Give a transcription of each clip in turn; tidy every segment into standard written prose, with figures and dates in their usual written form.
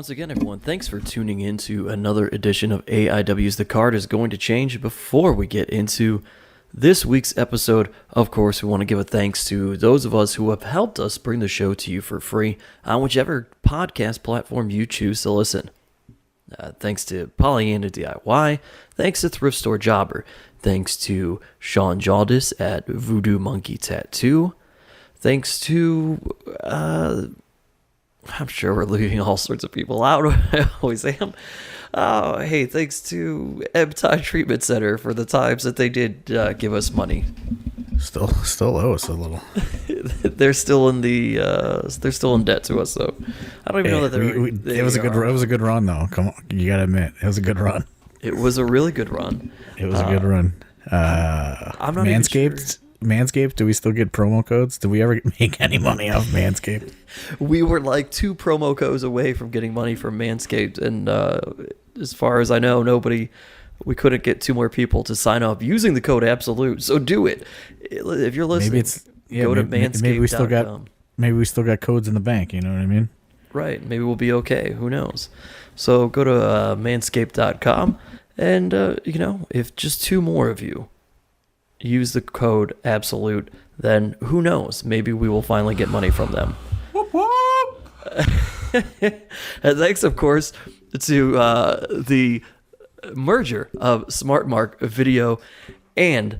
once again, everyone. Thanks for tuning in to another edition of AIW's The Card is Going to Change. Before we get into this week's episode, of course, we want to give a thanks to those of us who have helped us bring the show to you for free on whichever podcast platform you choose to listen. Thanks to Pollyanna DIY, thanks to Thrift Store Jobber, thanks to Sean Jaldis at Voodoo Monkey Tattoo, thanks to, I'm sure we're leaving all sorts of people out, I always am. Hey, thanks to Ebtai Treatment Center for the times that they did give us money. Still owe us a little. They're still in debt to us, though. I don't even know that it was a good run, though. Come on, you gotta admit, it was a good run. It was a really good run. It was a good run. I'm not Manscaped. even sure. Manscaped, do we still get promo codes? Did we ever make any money off Manscaped? We were like 2 promo codes away from getting money from Manscaped, and as far as I know, we couldn't get 2 more people to sign up using the code Absolute. So do it. If you're listening, go to Manscaped.com. Maybe we still got codes in the bank, you know what I mean? Right. Maybe we'll be okay. Who knows? So go to Manscaped.com, and, if just 2 more of you use the code Absolute, then who knows? Maybe we will finally get money from them. Whoop, whoop. And thanks, of course, to the merger of Smart Mark Video and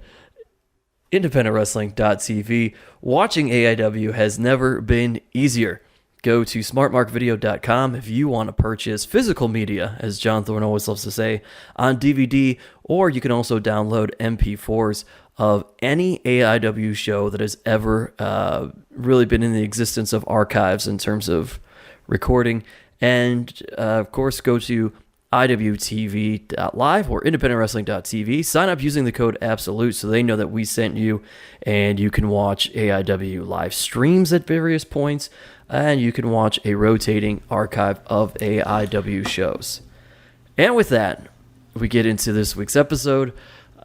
IndependentWrestling.tv. Watching AIW has never been easier. Go to smartmarkvideo.com if you want to purchase physical media, as John Thorne always loves to say, on DVD, or you can also download MP4s of any AIW show that has ever really been in the existence of archives in terms of recording. And, of course, go to IWTV.live or IndependentWrestling.tv. Sign up using the code Absolute so they know that we sent you, and you can watch AIW live streams at various points, and you can watch a rotating archive of AIW shows. And with that, we get into this week's episode.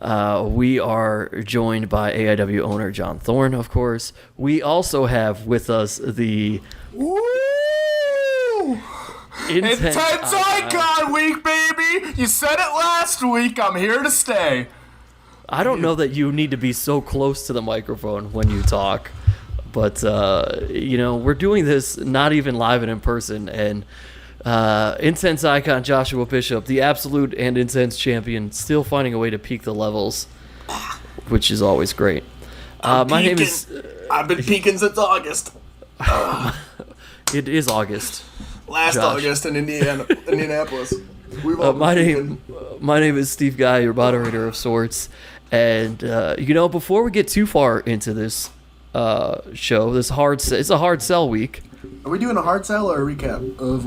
We are joined by AIW owner John Thorne, of course. We also have with us the Intense Icon Week, baby! You said it last week. I'm here to stay. I don't know that you need to be so close to the microphone when you talk, but we're doing this not even live and in person, and Intense Icon Joshua Bishop, the Absolute and Intense champion, still finding a way to peak the levels, which is always great. My name is. I've been peaking since August. It is August. Last Josh. August in Indianapolis. My name is Steve Guy, your moderator of sorts, and before we get too far into this show, it's a hard sell week. Are we doing a hard sell or a recap of?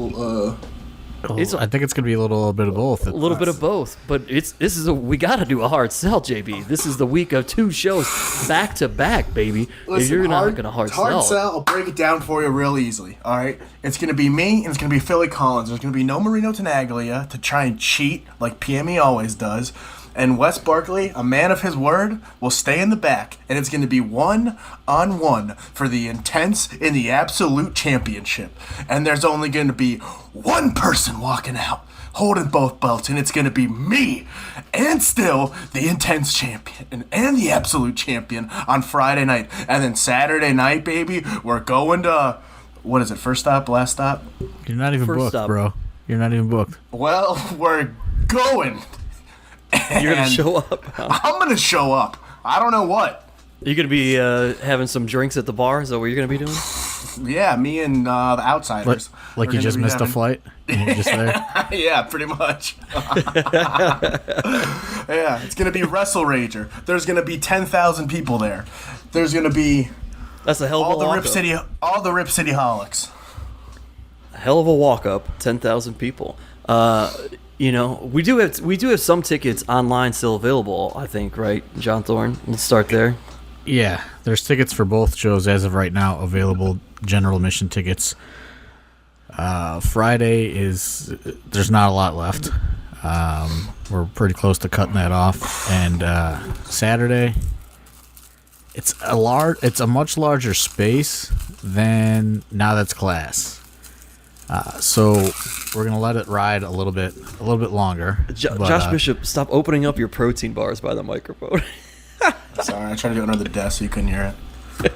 I think it's gonna be a little bit of both. A little bit of both, but we gotta do a hard sell, JB. This is the week of 2 shows back to back, baby. Listen, if you're not gonna hard sell, I'll break it down for you real easily. All right, it's gonna be me and it's gonna be Philly Collins. There's gonna be no Marino Tenaglia to try and cheat like PME always does. And Wes Barkley, a man of his word, will stay in the back. And it's going to be 1-on-1 for the Intense in the Absolute Championship. And there's only going to be one person walking out, holding both belts. And it's going to be me, and still the Intense Champion and the Absolute Champion on Friday night. And then Saturday night, baby, we're going to, what is it, first stop, last stop? You're not even booked, bro. You're not even booked. Well, we're going. You're going to show up? I'm going to show up. I don't know what. You're going to be having some drinks at the bar? Is that what you're going to be doing? Yeah, me and the Outsiders. Like you just missed a flight? And you're just there? Yeah, pretty much. Yeah, it's going to be Wrestle Rager. There's going to be 10,000 people there. There's going to be... That's a hell of a walk-up. All the Rip City holics. A hell of a walk-up. 10,000 people. We do have some tickets online still available, I think, right, John Thorne? Let's start there. Yeah, there's tickets for both shows as of right now available, general admission tickets. Friday there's not a lot left. We're pretty close to cutting that off. And Saturday, it's a much larger space than Now That's Class. So we're gonna let it ride a little bit longer. Josh Bishop, stop opening up your protein bars by the microphone. Sorry, I tried to do it under the desk so you couldn't hear it.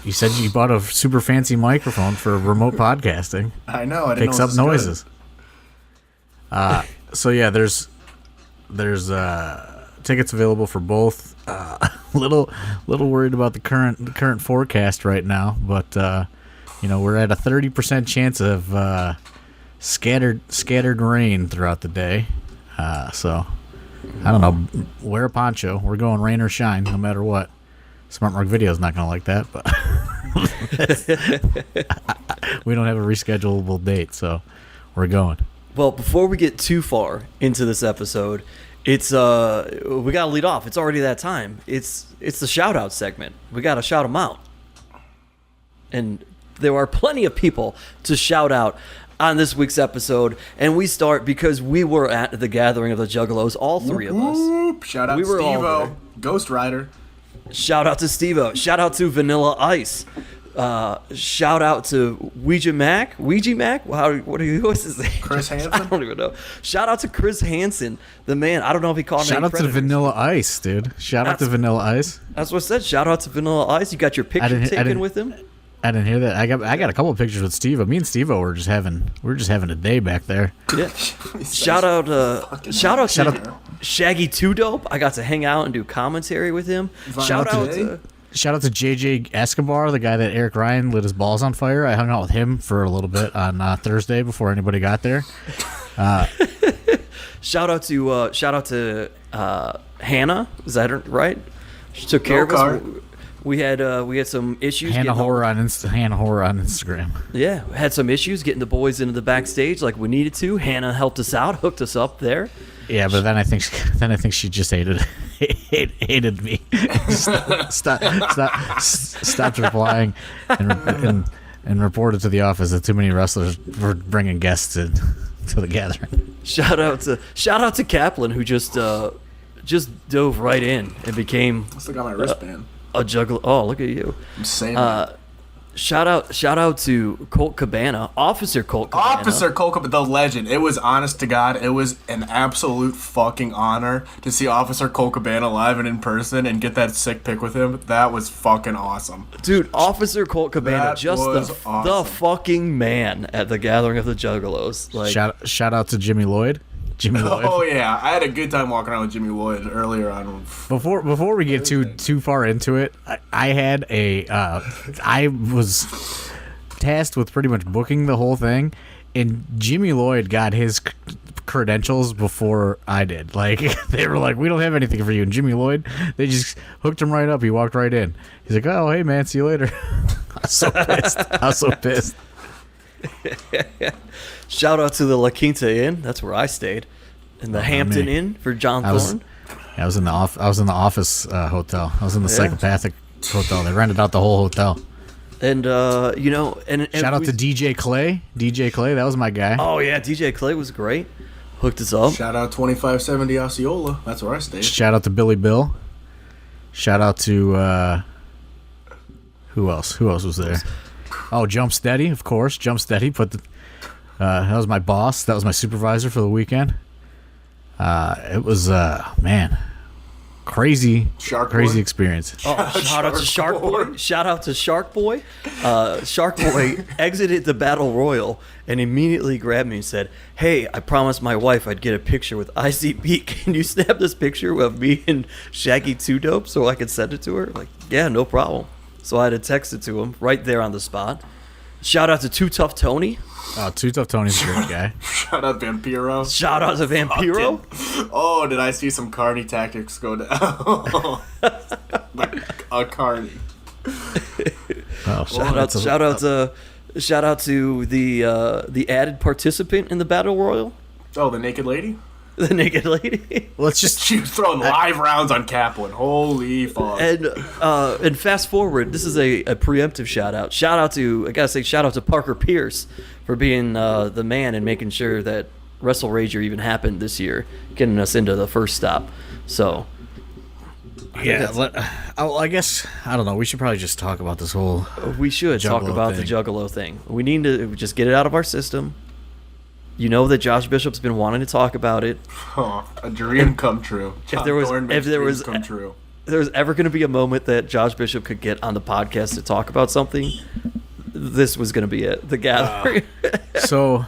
You said you bought a super fancy microphone for remote podcasting. I know. I didn't Picks know up this was noises. So yeah, there's tickets available for both. Little worried about the current forecast right now, but we're at a 30% chance of scattered rain throughout the day. So I don't know. Wear a poncho. We're going rain or shine, no matter what. Smart Mark Video's not gonna like that, but we don't have a reschedulable date, so we're going. Well, before we get too far into this episode, it's we gotta lead off. It's already that time. It's the shout out segment. We gotta shout them out, and there are plenty of people to shout out on this week's episode, and we start because we were at the Gathering of the Juggalos, all three of us. Shout out We to were all Steve-O, there. Ghost Rider. Shout out to Steve-O. Shout out to Vanilla Ice. Shout out to Ouija Mac. What are you? What's his name? Chris Hansen? I don't even know. Shout out to Chris Hansen, the man. I don't know if he called me. Shout out to Vanilla Ice, dude. Shout out to Vanilla Ice. That's what I said. Shout out to Vanilla Ice. You got your picture taken with him. I didn't hear that. I got a couple of pictures with Steve-O. Me and Steve-O were just having a day back there. Yeah. Shout out Shaggy Two Dope. I got to hang out and do commentary with him. Shout out to JJ Escobar, the guy that Eric Ryan lit his balls on fire. I hung out with him for a little bit on Thursday before anybody got there. Shout out to Hannah. Is that right? She took care of us. We had some issues. Hannah Horror on Instagram. Yeah, we had some issues getting the boys into the backstage like we needed to. Hannah helped us out, hooked us up there. Yeah, but then I think she just hated me. Stopped replying and reported to the office that too many wrestlers were bringing guests in to the gathering. Shout out to Kaplan, who just dove right in and became. I still got my wristband. A juggler. Oh, look at you. I'm saying that. Shout out to Colt Cabana, Officer Colt Cabana. The legend. It was, honest to God, it was an absolute fucking honor to see Officer Colt Cabana live and in person and get that sick pic with him. That was fucking awesome. Dude, Officer Colt Cabana, That just was the awesome. fucking man at the Gathering of the Juggalos. Like, shout out to Jimmy Lloyd. Oh yeah, I had a good time walking around with Jimmy Lloyd earlier on. Before we get too far into it, I was tasked with pretty much booking the whole thing, and Jimmy Lloyd got his credentials before I did. Like, they were like, "We don't have anything for you," and Jimmy Lloyd, they just hooked him right up. He walked right in. He's like, "Oh, hey man, see you later." I was so pissed. shout out to the La Quinta Inn. That's where I stayed, and the Hampton Inn for John Thorne. I was in the office hotel. I was in the Psychopathic hotel. They rented out the whole hotel. And and shout out to DJ Clay. DJ Clay, that was my guy. Oh yeah, DJ Clay was great. Hooked us up. Shout out 2570 Osceola. That's where I stayed. Shout out to Billy Bill. Shout out to who else? Who else was there? Oh, Jump Steady, of course. Jump Steady that was my boss. That was my supervisor for the weekend. It was crazy experience. Oh, shout out to Shark Boy. Shout out to Shark Boy. Shark Boy exited the Battle Royal and immediately grabbed me and said, "Hey, I promised my wife I'd get a picture with ICP. Can you snap this picture of me and Shaggy Two Dope so I could send it to her?" Like, yeah, no problem. So I had to text it to him right there on the spot. Shout out to Too Tough Tony. Oh, Too Tough Tony's a great guy. Shout out Vampiro. Shout out to Vampiro. Oh, did I see some Carney tactics go down? Like a Carney. Oh, shout out to the added participant in the Battle Royal. Oh, the naked lady? The naked lady. Let's just She was throwing live rounds on Kaplan. Holy fuck. And fast forward, this is a preemptive shout out. Shout out to Parker Pierce for being the man and making sure that Wrestle Rager even happened this year, getting us into the first stop. So I guess I don't know. We should probably just talk about this whole. We should talk Juggalo about thing. the Juggalo thing. We need to just get it out of our system. You know that Josh Bishop's been wanting to talk about it. Oh, a dream come true. If there was come true. if there was ever going to be a moment that Josh Bishop could get on the podcast to talk about something, this was going to be it. The Gathering. So,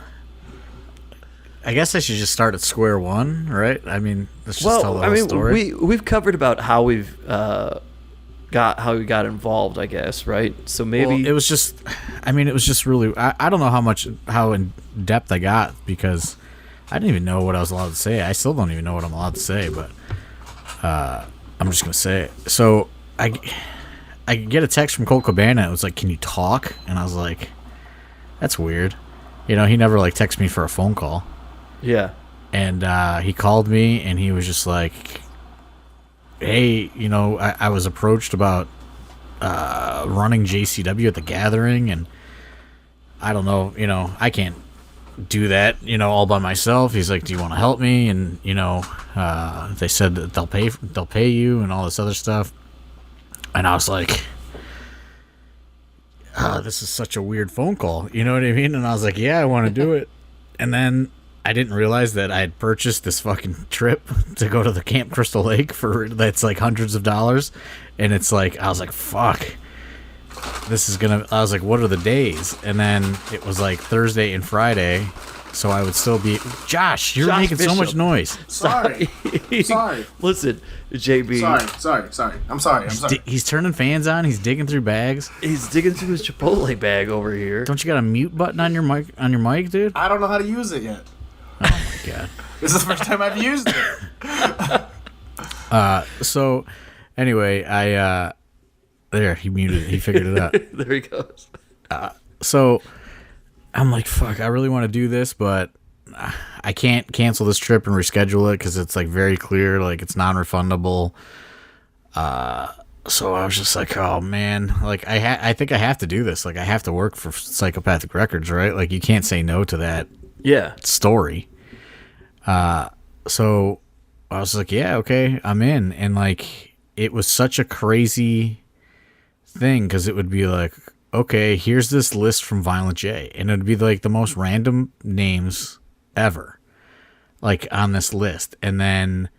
I guess I should just start at square one, right? I mean, let's just tell the whole story. we've covered about how we got involved, I guess, right? So maybe Well, it was just really. I don't know how in depth I got because I didn't even know what I was allowed to say. I still don't even know what I'm allowed to say, but I'm just gonna say it. So I get a text from Colt Cabana. It was like, "Can you talk?" And I was like, "That's weird." He never like texted me for a phone call. yeah. And he called me and he was just like, "Hey, I was approached about running JCW at the Gathering, and I don't know, I can't do that, all by myself." He's like, "Do you want to help me?" And they said that they'll pay you and all this other stuff. And I was like, this is such a weird phone call, you know what I mean? And I was like, yeah, I want to do it. And then I didn't realize that I had purchased this fucking trip to go to the Camp Crystal Lake that's like hundreds of dollars. And it's like, I was like, fuck, I was like, what are the days? And then it was like Thursday and Friday. So I would still be, Josh, you're making Bishop. so much noise. Sorry. Sorry. Listen, JB. Sorry. I'm sorry. He's turning fans on. He's digging through bags. He's digging through his Chipotle bag over here. Don't you got a mute button on your mic, dude? I don't know how to use it yet. Oh my god. This is the first time I've used it. So anyway, there, he muted it. He figured it out. There he goes. So I'm like, fuck, I really want to do this, but I can't cancel this trip and reschedule it because it's like very clear, like it's non-refundable. So I was just like, oh man, like I think I have to do this. Like I have to work for Psychopathic Records, right? Like you can't say no to that Yeah. story. So I was like, yeah, okay, I'm in. And like it was such a crazy thing because it would be like, okay, here's this list from Violent J, and it'd be like the most random names ever, like on this list. And then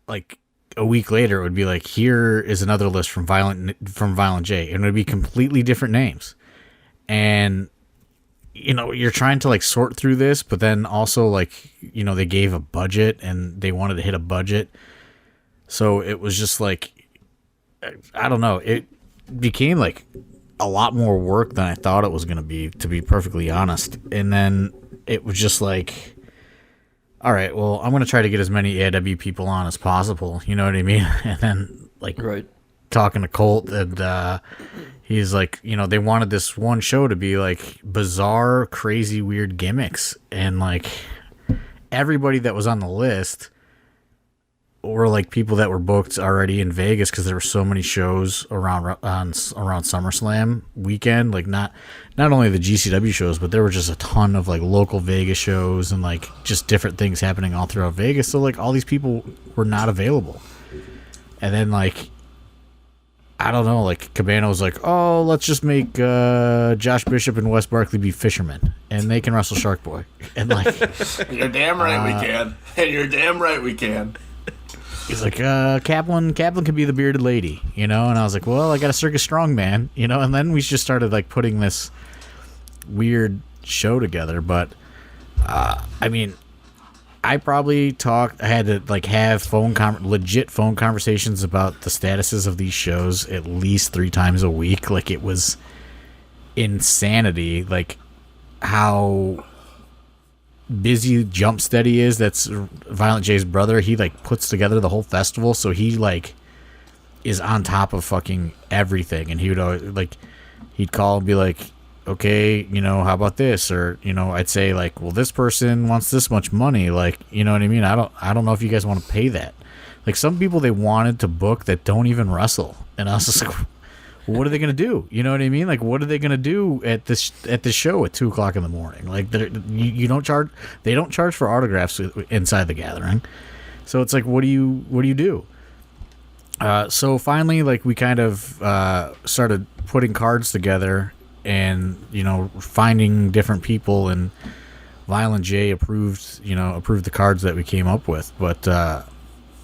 like a week later, it would be like, here is another list from Violent J, and it would be completely different names. And you're trying to like sort through this, but then also like they gave a budget and they wanted to hit a budget, so it was just like, I don't know, it became like a lot more work than I thought it was going to be, to be perfectly honest. And then it was just like, all right, well, I'm going to try to get as many AIW people on as possible. You know what I mean? And then like Right. talking to Colt, and he's like, they wanted this one show to be like bizarre, crazy, weird gimmicks. And like everybody that was on the list were like people that were booked already in Vegas because there were so many shows around SummerSlam weekend. Like not only the GCW shows, but there were just a ton of like local Vegas shows and like just different things happening all throughout Vegas. So like all these people were not available. And then like, I don't know, like Cabana was like, oh, let's just make Josh Bishop and Wes Barkley be fishermen and they can wrestle Shark Boy. And like, You're damn right we can. And you're damn right we can. he's like, Kaplan could be the bearded lady, And I was like, well, I got a circus strongman, And then we just started like putting this weird show together. But I mean, I probably I had to like have legit phone conversations about the statuses of these shows at least 3 times a week. Like it was insanity. Like how busy Jumpsteady is. That's Violent J's brother. He like puts together the whole festival, so he like is on top of fucking everything. And he would always like, he'd call and be like, okay, how about this? Or I'd say like, well, this person wants this much money, like, you know what I mean? I don't know if you guys want to pay that. Like some people they wanted to book that don't even wrestle, and I was just like, well, what are they gonna do? You know what I mean? Like, what are they gonna do at this show at 2:00 in the morning? Like, you don't charge. They don't charge for autographs inside the Gathering, so it's like, what do you do? So finally, like, we kind of started putting cards together and, finding different people, and Violent J approved the cards that we came up with. But,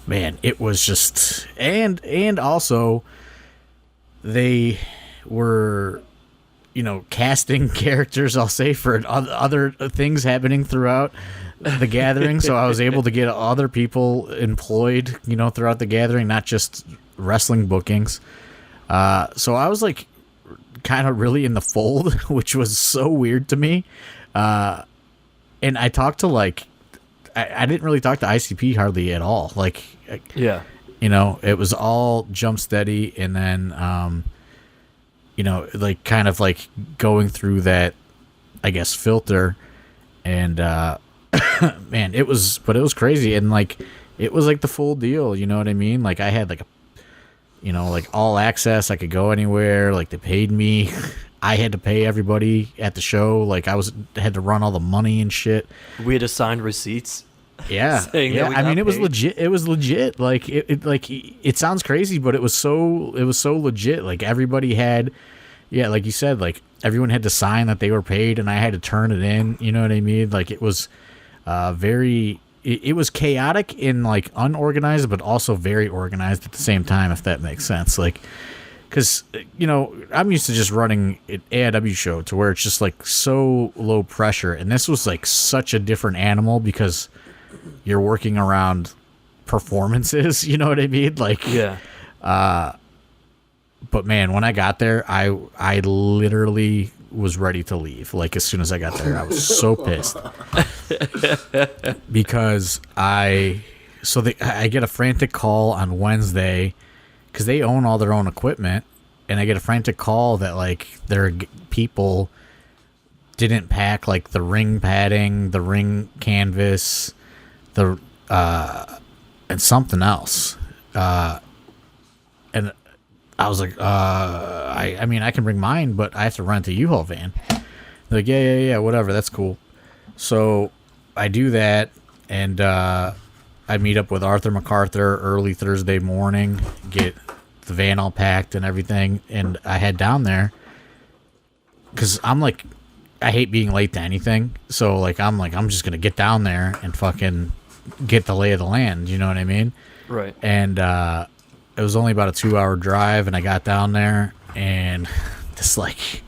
man, it was just, and also they were, casting characters, I'll say, for other things happening throughout the gathering. So I was able to get other people employed, throughout the gathering, not just wrestling bookings. So I was like kind of really in the fold, which was so weird to me. And I talked to I didn't really talk to ICP hardly at all. Yeah. It was all Jump Steady, and then, kind of like going through that, I guess, filter, and, man, it was crazy. And it was like the full deal. You know what I mean? Like, I had all access. I could go anywhere. Like, they paid me. I had to pay everybody at the show. Like, had to run all the money and shit. We had assigned receipts. Yeah. Saying that we I mean, it was paid. legit. It was legit. Like, it sounds crazy, but it was so legit. Like, everybody had, like you said, like, everyone had to sign that they were paid, and I had to turn it in. You know what I mean? Like, it was it was chaotic and like unorganized, but also very organized at the same time, if that makes sense. Like, because I'm used to just running an AIW show to where it's just like so low pressure, and this was like such a different animal because you're working around performances. You know what I mean? Like, Yeah. But man, when I got there, I literally was ready to leave. Like, as soon as I got there, I was so pissed because I get a frantic call on Wednesday because they own all their own equipment, and I get a frantic call that like their people didn't pack like the ring padding, the ring canvas, the and something else, and I was like, I mean, I can bring mine, but I have to rent a U-Haul van. They're like, yeah, whatever, that's cool. So I do that, and I meet up with Arthur MacArthur early Thursday morning, get the van all packed and everything, and I head down there because I'm like, I hate being late to anything. So like, I'm just gonna get down there and fucking get the lay of the land. You know what I mean? Right. And it was only about a 2-hour drive, and I got down there, and just like,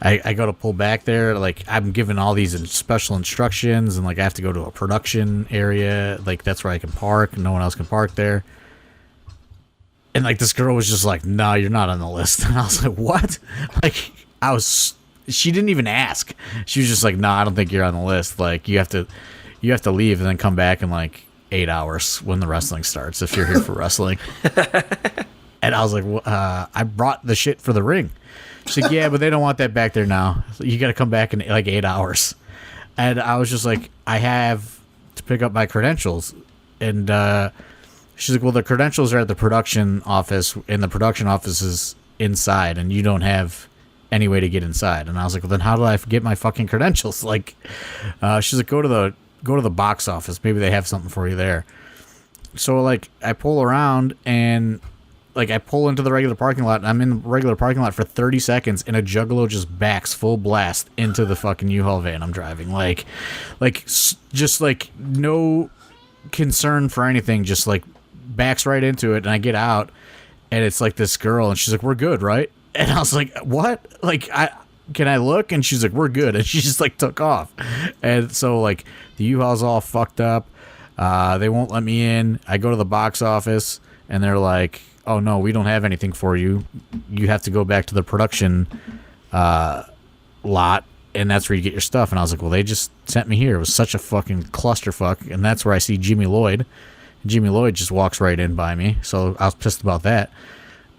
I go to pull back there, like, I'm given all these special instructions, and like, I have to go to a production area, like, that's where I can park, and no one else can park there. And like, this girl was just like, no, you're not on the list. And I was like, what? Like, she didn't even ask. She was just like, no, I don't think you're on the list. Like, you have to leave and then come back in like 8 hours when the wrestling starts, if you're here for wrestling. And I was like, well, I brought the shit for the ring. She's like, yeah, but they don't want that back there now. You got to come back in like 8 hours. And I was just like, I have to pick up my credentials. And she's like, well, the credentials are at the production office, and the production office is inside, and you don't have any way to get inside. And I was like, well, then how do I get my fucking credentials? Like, she's like, go to the box office. Maybe they have something for you there. So like, I pull around, and like, I pull into the regular parking lot, and I'm in the regular parking lot for 30 seconds, and a Juggalo just backs full blast into the fucking U-Haul van I'm driving. Like just like no concern for anything, just like backs right into it. And I get out, and it's like this girl, and she's like, we're good, right? And I was like, what? Like, can I look? And she's like, we're good. And she just like took off. And so like, the U-Haul's all fucked up. They won't let me in. I go to the box office, and they're like, oh no, we don't have anything for you. You have to go back to the production lot, and that's where you get your stuff. And I was like, well, they just sent me here. It was such a fucking clusterfuck. And that's where I see Jimmy Lloyd. And Jimmy Lloyd just walks right in by me. So I was pissed about that.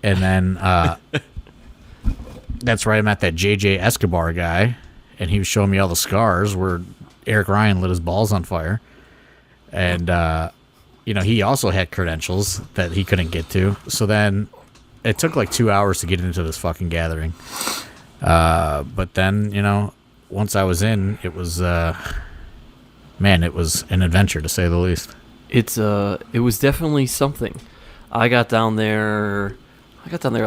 And then that's where I met that JJ Escobar guy, and he was showing me all the scars where Eric Ryan lit his balls on fire. And he also had credentials that he couldn't get to. So then it took like 2 hours to get into this fucking gathering. But then, once I was in, it was, man, it was an adventure, to say the least. It was definitely something. I got down there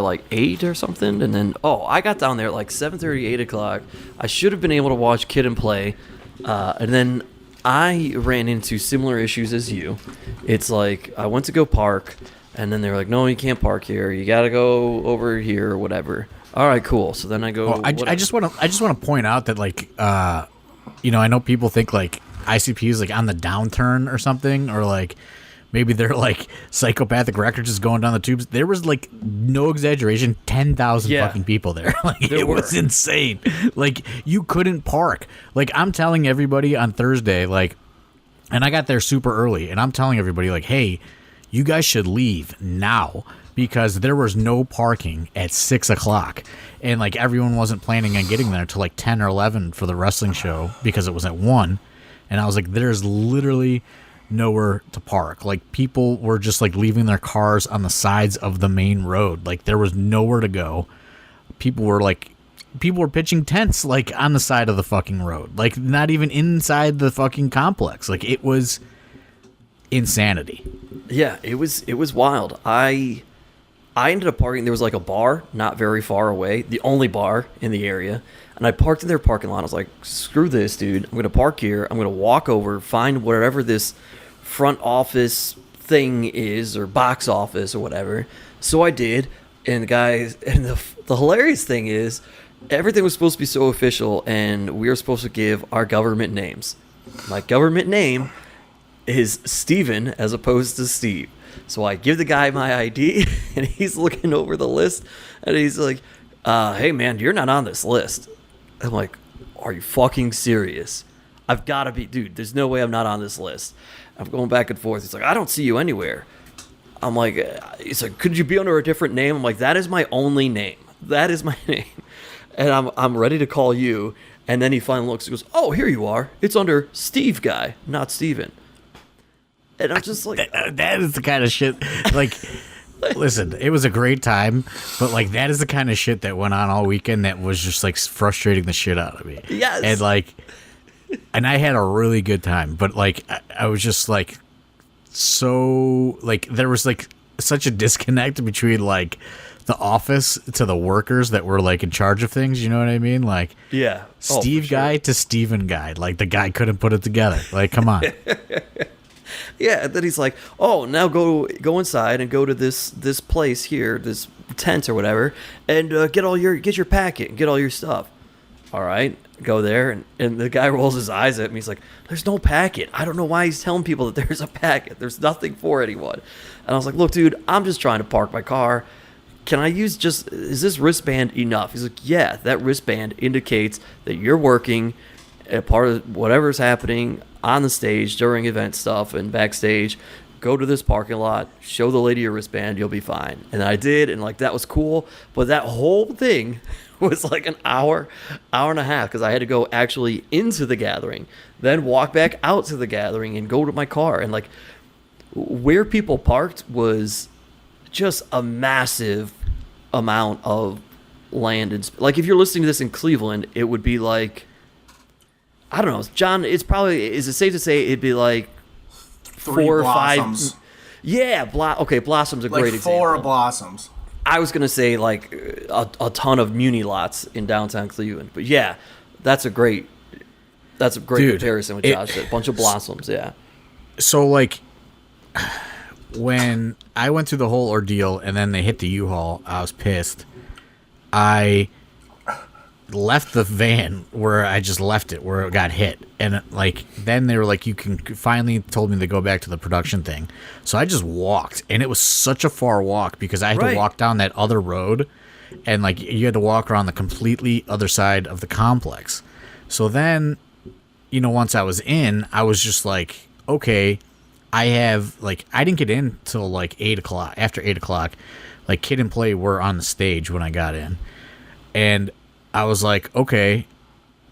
like 8 or something, and then I got down there at like 7:30, 8 o'clock. I should have been able to watch Kid and Play, and then I ran into similar issues as you. It's like I went to go park, and then they were like, "No, you can't park here. You got to go over here or whatever." All right, cool. So then I go. Well, I just want to point out that like I know people think like ICP is like on the downturn or something, or like maybe they're like Psychopathic records just going down the tubes. There was like no exaggeration, 10,000 fucking people there. Like it was insane. Like you couldn't park. Like I'm telling everybody on Thursday, like, and I got there super early, and I'm telling everybody like, hey, you guys should leave now because there was no parking at 6 o'clock, and like everyone wasn't planning on getting there until like 10 or 11 for the wrestling show because it was at 1, and I was like, there's literally nowhere to park. Like people were just like leaving their cars on the sides of the main road. Like there was nowhere to go. People were pitching tents like on the side of the fucking road, like not even inside the fucking complex. Like it was insanity. Yeah, it was wild. I ended up parking. There was like a bar not very far away, the only bar in the area. And I parked in their parking lot. I was like, screw this, dude. I'm going to park here. I'm going to walk over, find whatever this front office thing is, or box office or whatever. So I did. And the hilarious thing is, everything was supposed to be so official, and we were supposed to give our government names. My government name is Steven as opposed to Steve. So I give the guy my ID, and he's looking over the list, and he's like, hey, man, you're not on this list. I'm like, are you fucking serious? I've got to be, dude, there's no way I'm not on this list. I'm going back and forth. He's like, I don't see you anywhere. I'm like, he's like, could you be under a different name? I'm like, that is my only name. That is my name. And I'm ready to call you. And then he finally looks and goes, oh, here you are. It's under Steve Guy, not Steven. And I'm just like, that is the kind of shit, like, listen, it was a great time, but like that is the kind of shit that went on all weekend that was just like frustrating the shit out of me. Yes. And like, and I had a really good time, but like I was just like, so like there was like such a disconnect between like the office to the workers that were like in charge of things, you know what I mean? Like, yeah, Steve Guy to Steven Guy, like the guy couldn't put it together. Like, come on. Yeah, and then he's like, "Oh, now go inside and go to this place here, this tent or whatever, and get your packet and get all your stuff." All right, go there, and the guy rolls his eyes at me. He's like, "There's no packet. I don't know why he's telling people that there's a packet. There's nothing for anyone." And I was like, "Look, dude, I'm just trying to park my car. Can I use is this wristband enough?" He's like, "Yeah, that wristband indicates that you're working a part of whatever's happening on the stage during event stuff and backstage. Go to this parking lot, show the lady your wristband, you'll be fine." And I did, and like that was cool. But that whole thing was like an hour and a half, because I had to go actually into the gathering, then walk back out to the gathering and go to my car. And like where people parked was just a massive amount of land. And like if you're listening to this in Cleveland, it would be like, I don't know, John, is it safe to say it'd be like 4 or 5? Yeah, Blossom's a great example. 4 blossoms. I was going to say like a ton of Muni lots in downtown Cleveland. But yeah, that's a great comparison with Josh. A bunch of blossoms, yeah. So like when I went through the whole ordeal and then they hit the U-Haul, I was pissed. I left the van where I just left it, where it got hit, and like then they were like, you can finally told me to go back to the production thing. So I just walked, and it was such a far walk because I had to walk down that other road, and like you had to walk around the completely other side of the complex. So then, you know, once I was in, I was just like, okay, I didn't get in till like 8 o'clock. After 8 o'clock, like Kid and Play were on the stage when I got in, and I was like, okay,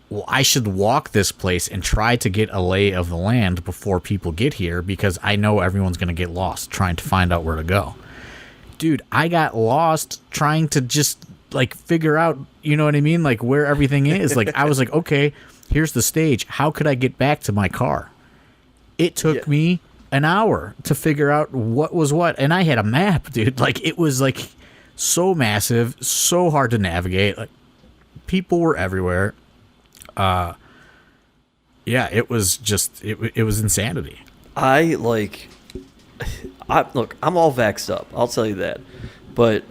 well, I should walk this place and try to get a lay of the land before people get here, because I know everyone's going to get lost trying to find out where to go. Dude, I got lost trying to just, like, figure out, you know what I mean? Like, where everything is. Like, I was like, okay, here's the stage. How could I get back to my car? It took me an hour to figure out what was what, and I had a map, dude. Like, it was like so massive, so hard to navigate. Like, people were everywhere. Yeah, it was just it was insanity. Look, I'm all vaxxed up. I'll tell you that, but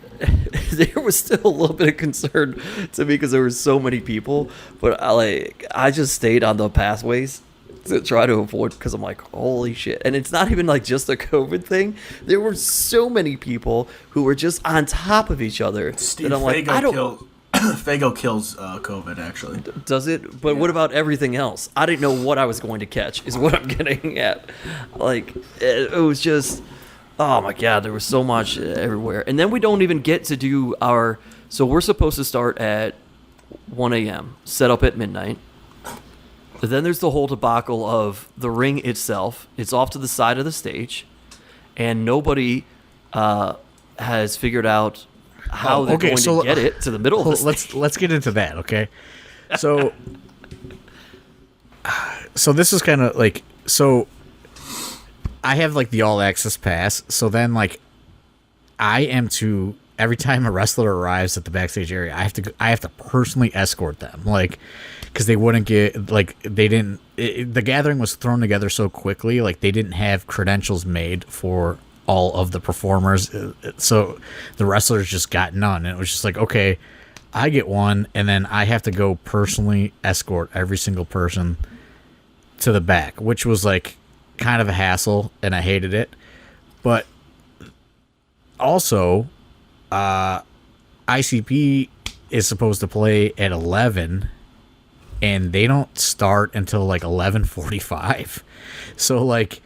there was still a little bit of concern to me because there were so many people. But I just stayed on the pathways to try to avoid, because I'm like, holy shit. And it's not even like just a COVID thing. There were so many people who were just on top of each other. Steve, that I'm like, I don't. Fago kills COVID, actually. Does it? But what about everything else? I didn't know what I was going to catch, is what I'm getting at. Like, it was just, oh my God, there was so much everywhere. And then we don't even get to do our, so we're supposed to start at 1 a.m., set up at midnight. But then there's the whole debacle of the ring itself. It's off to the side of the stage, and nobody has figured out how they're going to get it to the middle of the stage. Let's get into that, okay? So, so this is kind of like, so I have like the all access pass. So then, like, I am to, every time a wrestler arrives at the backstage area, I have to personally escort them, like, because they wouldn't get, like, they didn't. The gathering was thrown together so quickly, like they didn't have credentials made for all of the performers, so the wrestlers just got none, and it was just like, okay, I get one, and then I have to go personally escort every single person to the back, which was like kind of a hassle, and I hated it. But also, ICP is supposed to play at 11, and they don't start until like 11:45. So like,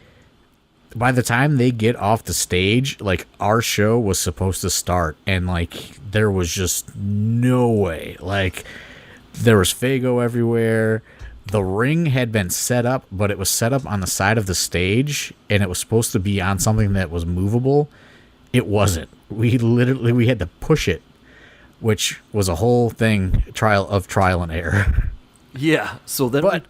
by the time they get off the stage, like, our show was supposed to start, and like there was just no way. Like, there was Fago everywhere. The ring had been set up, but it was set up on the side of the stage, and it was supposed to be on something that was movable. It wasn't. We had to push it, which was a whole thing, trial and error. Yeah. So then, but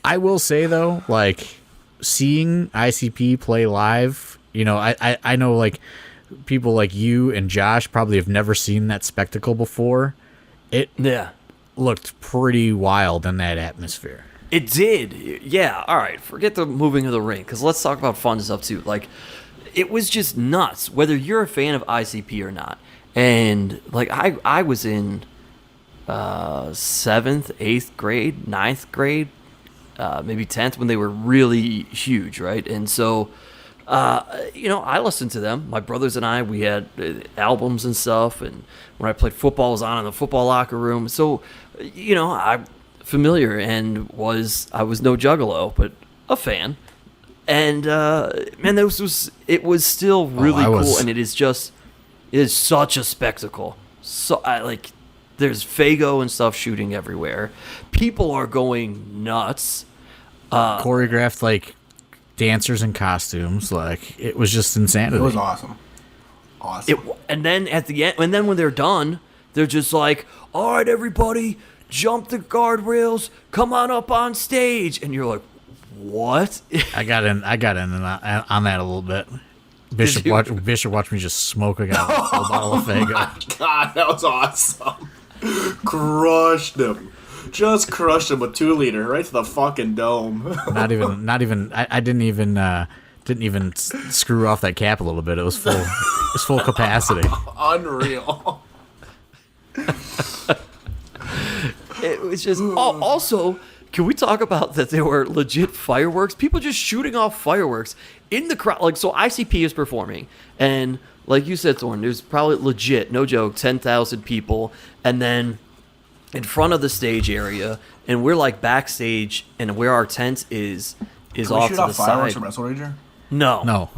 I will say though, like, seeing ICP play live, you know, I know, like, people like you and Josh probably have never seen that spectacle before. It looked pretty wild in that atmosphere. It did. Yeah. All right. Forget the moving of the ring, because let's talk about fun stuff too. Like, it was just nuts, whether you're a fan of ICP or not. And like, I was in 7th, 8th grade, 9th grade, maybe 10th, when they were really huge, right? And so, you know, I listened to them. My brothers and I, we had albums and stuff, and when I played football, I was on in the football locker room. So, you know, I'm familiar, and I was no juggalo, but a fan. And man, it was still really cool, and it is such a spectacle. So there's Fago and stuff shooting everywhere. People are going nuts. Choreographed, like, dancers in costumes. Like, it was just insanity. It was awesome. And then at the end, and then when they're done, they're just like, all right, everybody, jump the guardrails, come on up on stage. And you're like, what? I got in on that a little bit. Bishop watched me just smoke a bottle of Fago. Oh God, that was awesome. Crushed him. Just crushed him with 2-liter right to the fucking dome. Not even. I didn't even screw off that cap a little bit. It was full. It was full capacity. Unreal. It was just. Also, can we talk about that? There were legit fireworks. People just shooting off fireworks in the crowd. Like, so ICP is performing, and like you said, Thorne, there's probably legit, no joke, 10,000 people, and then in front of the stage area, and we're like backstage, and where our tent is off to the side. From Wrestle Rager? No.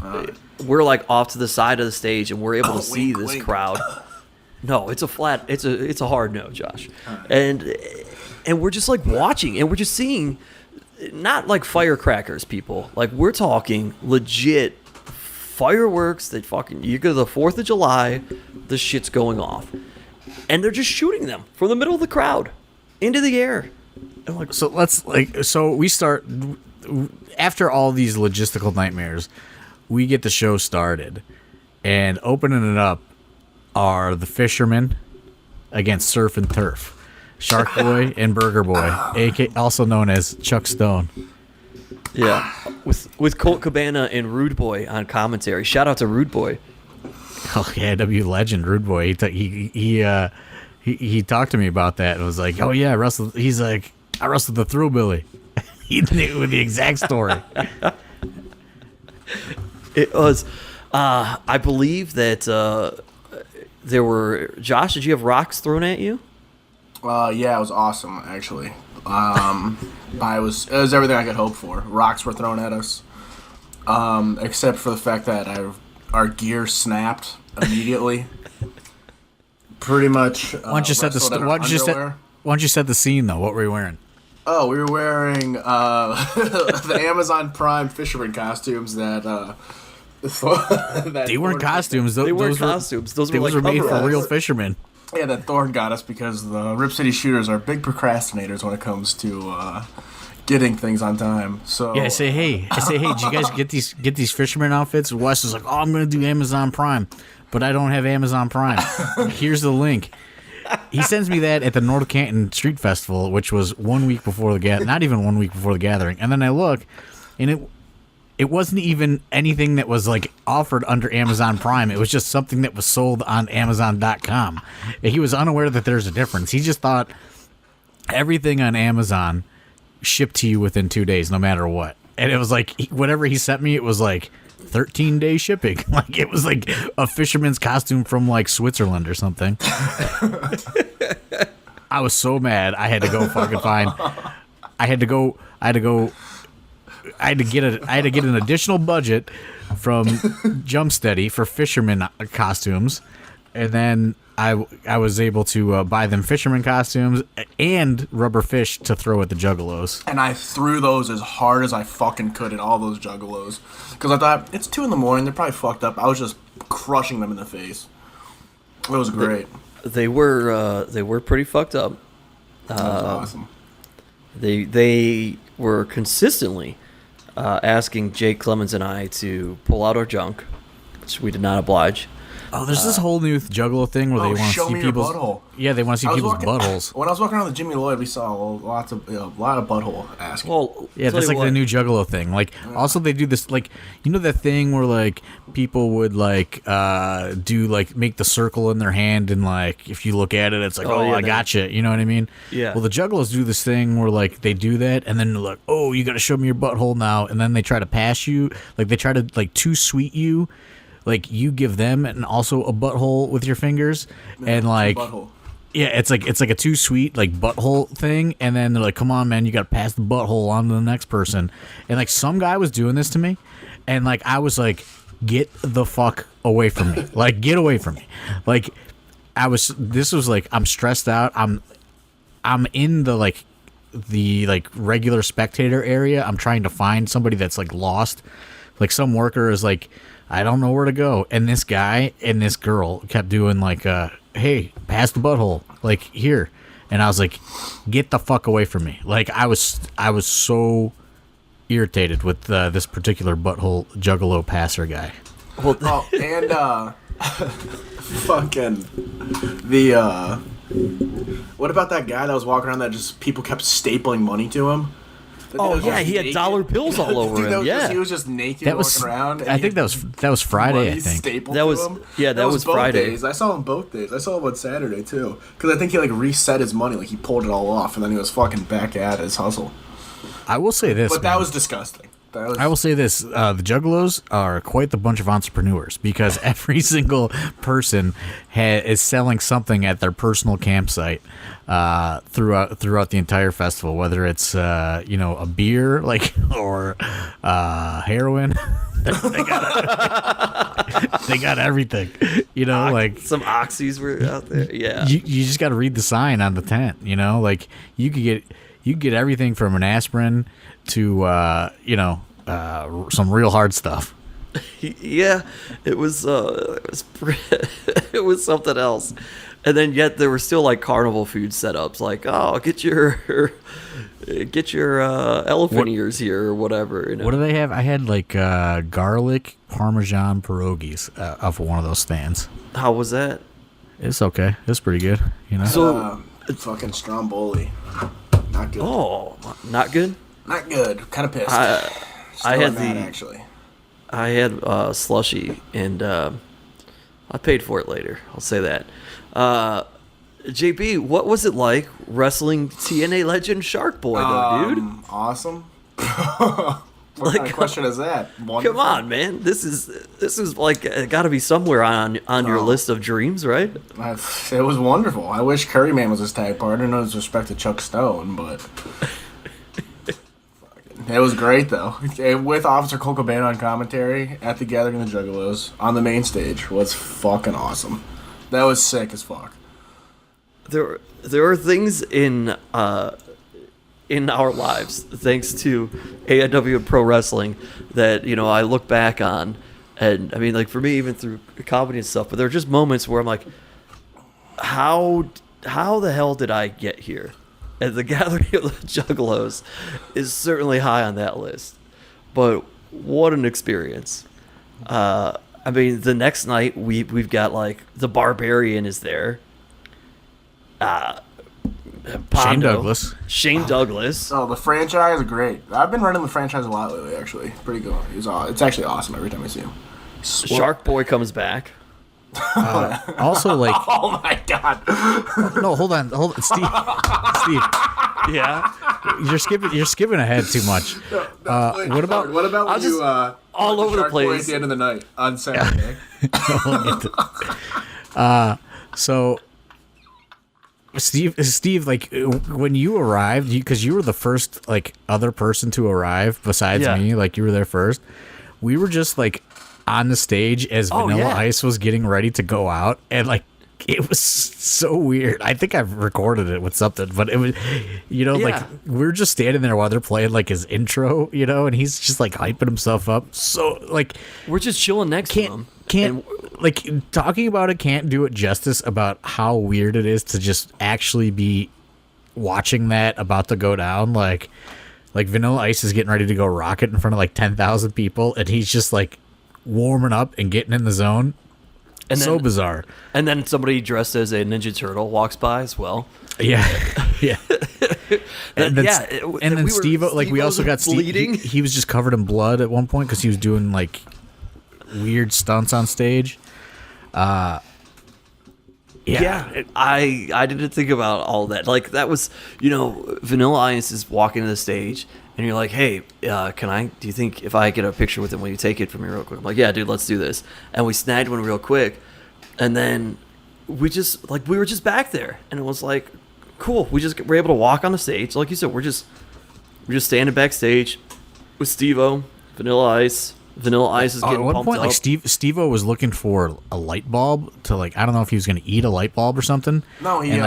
We're like off to the side of the stage, and we're able to see this crowd. No, it's a hard no, Josh. Right. And we're just like watching, and we're just seeing, not like firecrackers, people. Like, we're talking legit fireworks that fucking, you go to the 4th of July, the shit's going off. And they're just shooting them from the middle of the crowd into the air. And like, so we start. after all these logistical nightmares, we get the show started, and opening it up are the Fishermen against Surf and Turf, Shark Boy and Burger Boy, also known as Chuck Stone. Yeah, with Colt Cabana and Rude Boy on commentary. Shout out to Rude Boy. Oh, yeah, AIW legend, Rude Boy. He talked to me about that and was like, "Oh yeah, I wrestled." He's like, "I wrestled the Thrillbilly." He knew the exact story. It was, I believe that there were. Josh, did you have rocks thrown at you? Yeah, it was awesome actually. It was everything I could hope for. Rocks were thrown at us, except for the fact that our gear snapped immediately. Pretty much. Why don't you set the scene though? What were you wearing? Oh, we were wearing the Amazon Prime fisherman costumes that. They weren't costumes. They weren't costumes. Those were made for coveralls. real fishermen. Yeah, that Thorne got us because the Rip City Shooters are big procrastinators when it comes to getting things on time. So yeah, I say, hey, did you guys get these fisherman outfits? Wes is like, oh, I'm gonna do Amazon Prime, but I don't have Amazon Prime. Here's the link. He sends me that at the North Canton Street Festival, which was 1 week before not even 1 week before the gathering. And then I look, and it wasn't even anything that was like offered under Amazon Prime. It was just something that was sold on Amazon.com. He was unaware that there's a difference. He just thought everything on Amazon shipped to you within 2 days, no matter what. And it was like, whatever he sent me, it was like 13-day shipping. Like it was like a fisherman's costume from like Switzerland or something. I was so mad. I had to go fucking find. I had to get an additional budget from Jumpsteady for fisherman costumes, and then I was able to buy them fisherman costumes and rubber fish to throw at the Juggalos. And I threw those as hard as I fucking could at all those Juggalos because I thought it's 2 a.m. They're probably fucked up. I was just crushing them in the face. It was great. They were pretty fucked up. That was awesome. They were consistently asking Jake Clemens and I to pull out our junk, which we did not oblige. Oh, there's this whole new Juggalo thing where they want to see people's butthole. Yeah, they want to see people's buttholes. When I was walking around with Jimmy Lloyd, we saw a lot of butthole asking. Well, yeah, that's like the new Juggalo thing. Like, also they do this, like, you know that thing where like people would like do like make the circle in their hand and like if you look at it, it's like, oh, I gotcha. You know what I mean? Yeah. Well, the Juggalos do this thing where like they do that and then they're like, oh, you got to show me your butthole now, and then they try to pass you, like they try to like too sweet you. Like you give them and also a butthole with your fingers, and like, yeah, it's like a too sweet like butthole thing, and then they're like, come on, man, you got to pass the butthole on to the next person, and like some guy was doing this to me, and like I was like, get the fuck away from me, like get away from me, like this was like I'm stressed out, I'm in the regular spectator area, I'm trying to find somebody that's like lost, like some worker is like, I don't know where to go. And this guy and this girl kept doing like, hey, pass the butthole, like here. And I was like, get the fuck away from me. Like I was so irritated with this particular butthole Juggalo passer guy. Well, and fucking the what about that guy that was walking around that just people kept stapling money to him? Oh yeah, he had dollar bills all over him. Yeah, he was just naked walking around. I think that was Friday. I think that was Friday. Days. I saw him both days. I saw him on Saturday too, because I think he like reset his money, like he pulled it all off, and then he was fucking back at his hustle. I will say this, but that was disgusting. I will say this: the Juggalos are quite the bunch of entrepreneurs because every single person is selling something at their personal campsite throughout the entire festival. Whether it's a beer or heroin, they got everything. Like some oxys were out there. Yeah, you just got to read the sign on the tent. Like you could get everything from an aspirin to some real hard stuff. Yeah, it was it was something else, and then yet there were still like carnival food setups, like, oh, get your get your elephant ears here or whatever. You know? What do they have? I had like garlic Parmesan pierogies off of one of those stands. How was that? It's okay. It's pretty good. You know. So fucking Stromboli. Not good. Oh, not good. Not good. Kind of pissed. I had mad, actually. I had slushy, and I paid for it later. I'll say that. JB, what was it like wrestling TNA legend Shark Boy, though, dude? Awesome. What kind of question is that? Wonderful. Come on, man. This is like got to be somewhere on your list of dreams, right? It was wonderful. I wish Curryman was his tag partner. No disrespect to Chuck Stone, but it was great though. With Officer Cole Cabana on commentary at the Gathering of the Juggalos on the main stage was fucking awesome. That was sick as fuck. There are things in our lives, thanks to AIW and pro wrestling, that I look back on, and I mean, like for me, even through comedy and stuff. But there are just moments where I'm like, how the hell did I get here? And the Gathering of the Juggalos is certainly high on that list. But what an experience! I mean, the next night we've got like the Barbarian is there. Pondo, Shane Douglas. Oh, the franchise is great. I've been running the franchise a lot lately, actually. Pretty cool. It's actually awesome every time I see him. Shark Boy comes back. Also, like, oh my god. No, hold on, Steve. Yeah, you're skipping ahead too much. What about when you all over the Shark Boy place at the end of the night on Saturday? So Steve, like when you arrived, because you were the first like other person to arrive besides me, like you were there first. We were just like on the stage as Vanilla Ice was getting ready to go out, and like it was so weird. I think I've recorded it with something, but it was, like we were just standing there while they're playing like his intro, and he's just like hyping himself up. So like we're just chilling next to him. Like talking about it can't do it justice about how weird it is to just actually be watching that about to go down. Like Vanilla Ice is getting ready to go rocket in front of like 10,000 people, and he's just like warming up and getting in the zone. And so bizarre. And then somebody dressed as a Ninja Turtle walks by as well. Yeah. And then Steve, like we also got Steve. He was just covered in blood at one point because he was doing like weird stunts on stage. I didn't think about all that. Like that was, Vanilla Ice is walking to the stage, and you're like, hey, do you think if I get a picture with him, will you take it from me real quick? I'm like, yeah, dude, let's do this. And we snagged one real quick, and then we were just back there, and it was like, cool. We just were able to walk on the stage, like you said. We're just standing backstage with Steve-O, Vanilla Ice. Vanilla Ice is getting pumped up. At one point, like Steve-O was looking for a light bulb to like, I don't know if he was going to eat a light bulb or something. No, he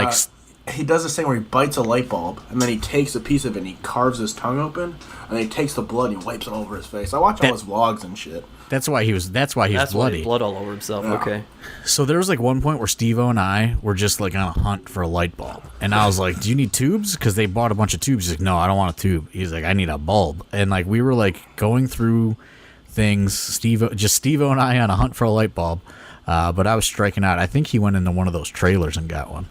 does this thing where he bites a light bulb, and then he takes a piece of it and he carves his tongue open, and then he takes the blood and he wipes it all over his face. I watch all his vlogs and shit. That's why he was bloody. Why he blood all over himself. Yeah. Okay. So there was like one point where Steve-O and I were just like on a hunt for a light bulb, and I was like, "Do you need tubes?" Because they bought a bunch of tubes. He's like, "No, I don't want a tube." He's like, "I need a bulb," and like we were like going through things. Steve-O and I on a hunt for a light bulb, but I was striking out. I think he went into one of those trailers and got one,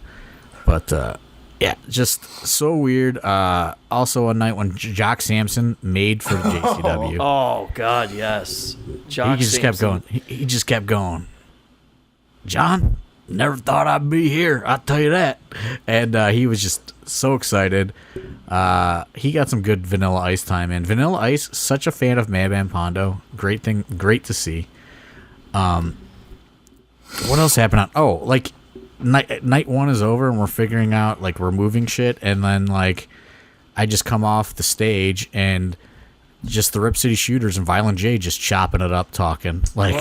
but. Yeah, just so weird. Also, a night when Jock Sampson made for JCW. Oh God, yes. Jock he just Sampson. Kept going. He just kept going. John, never thought I'd be here. I'll tell you that. And he was just so excited. He got some good Vanilla Ice time in. Vanilla Ice, such a fan of Madman Pondo. Great to see. What else happened on? Oh, like. Night one is over and we're figuring out like we're moving shit, and then like I just come off the stage and just the Rip City Shooters and Violent J just chopping it up, talking like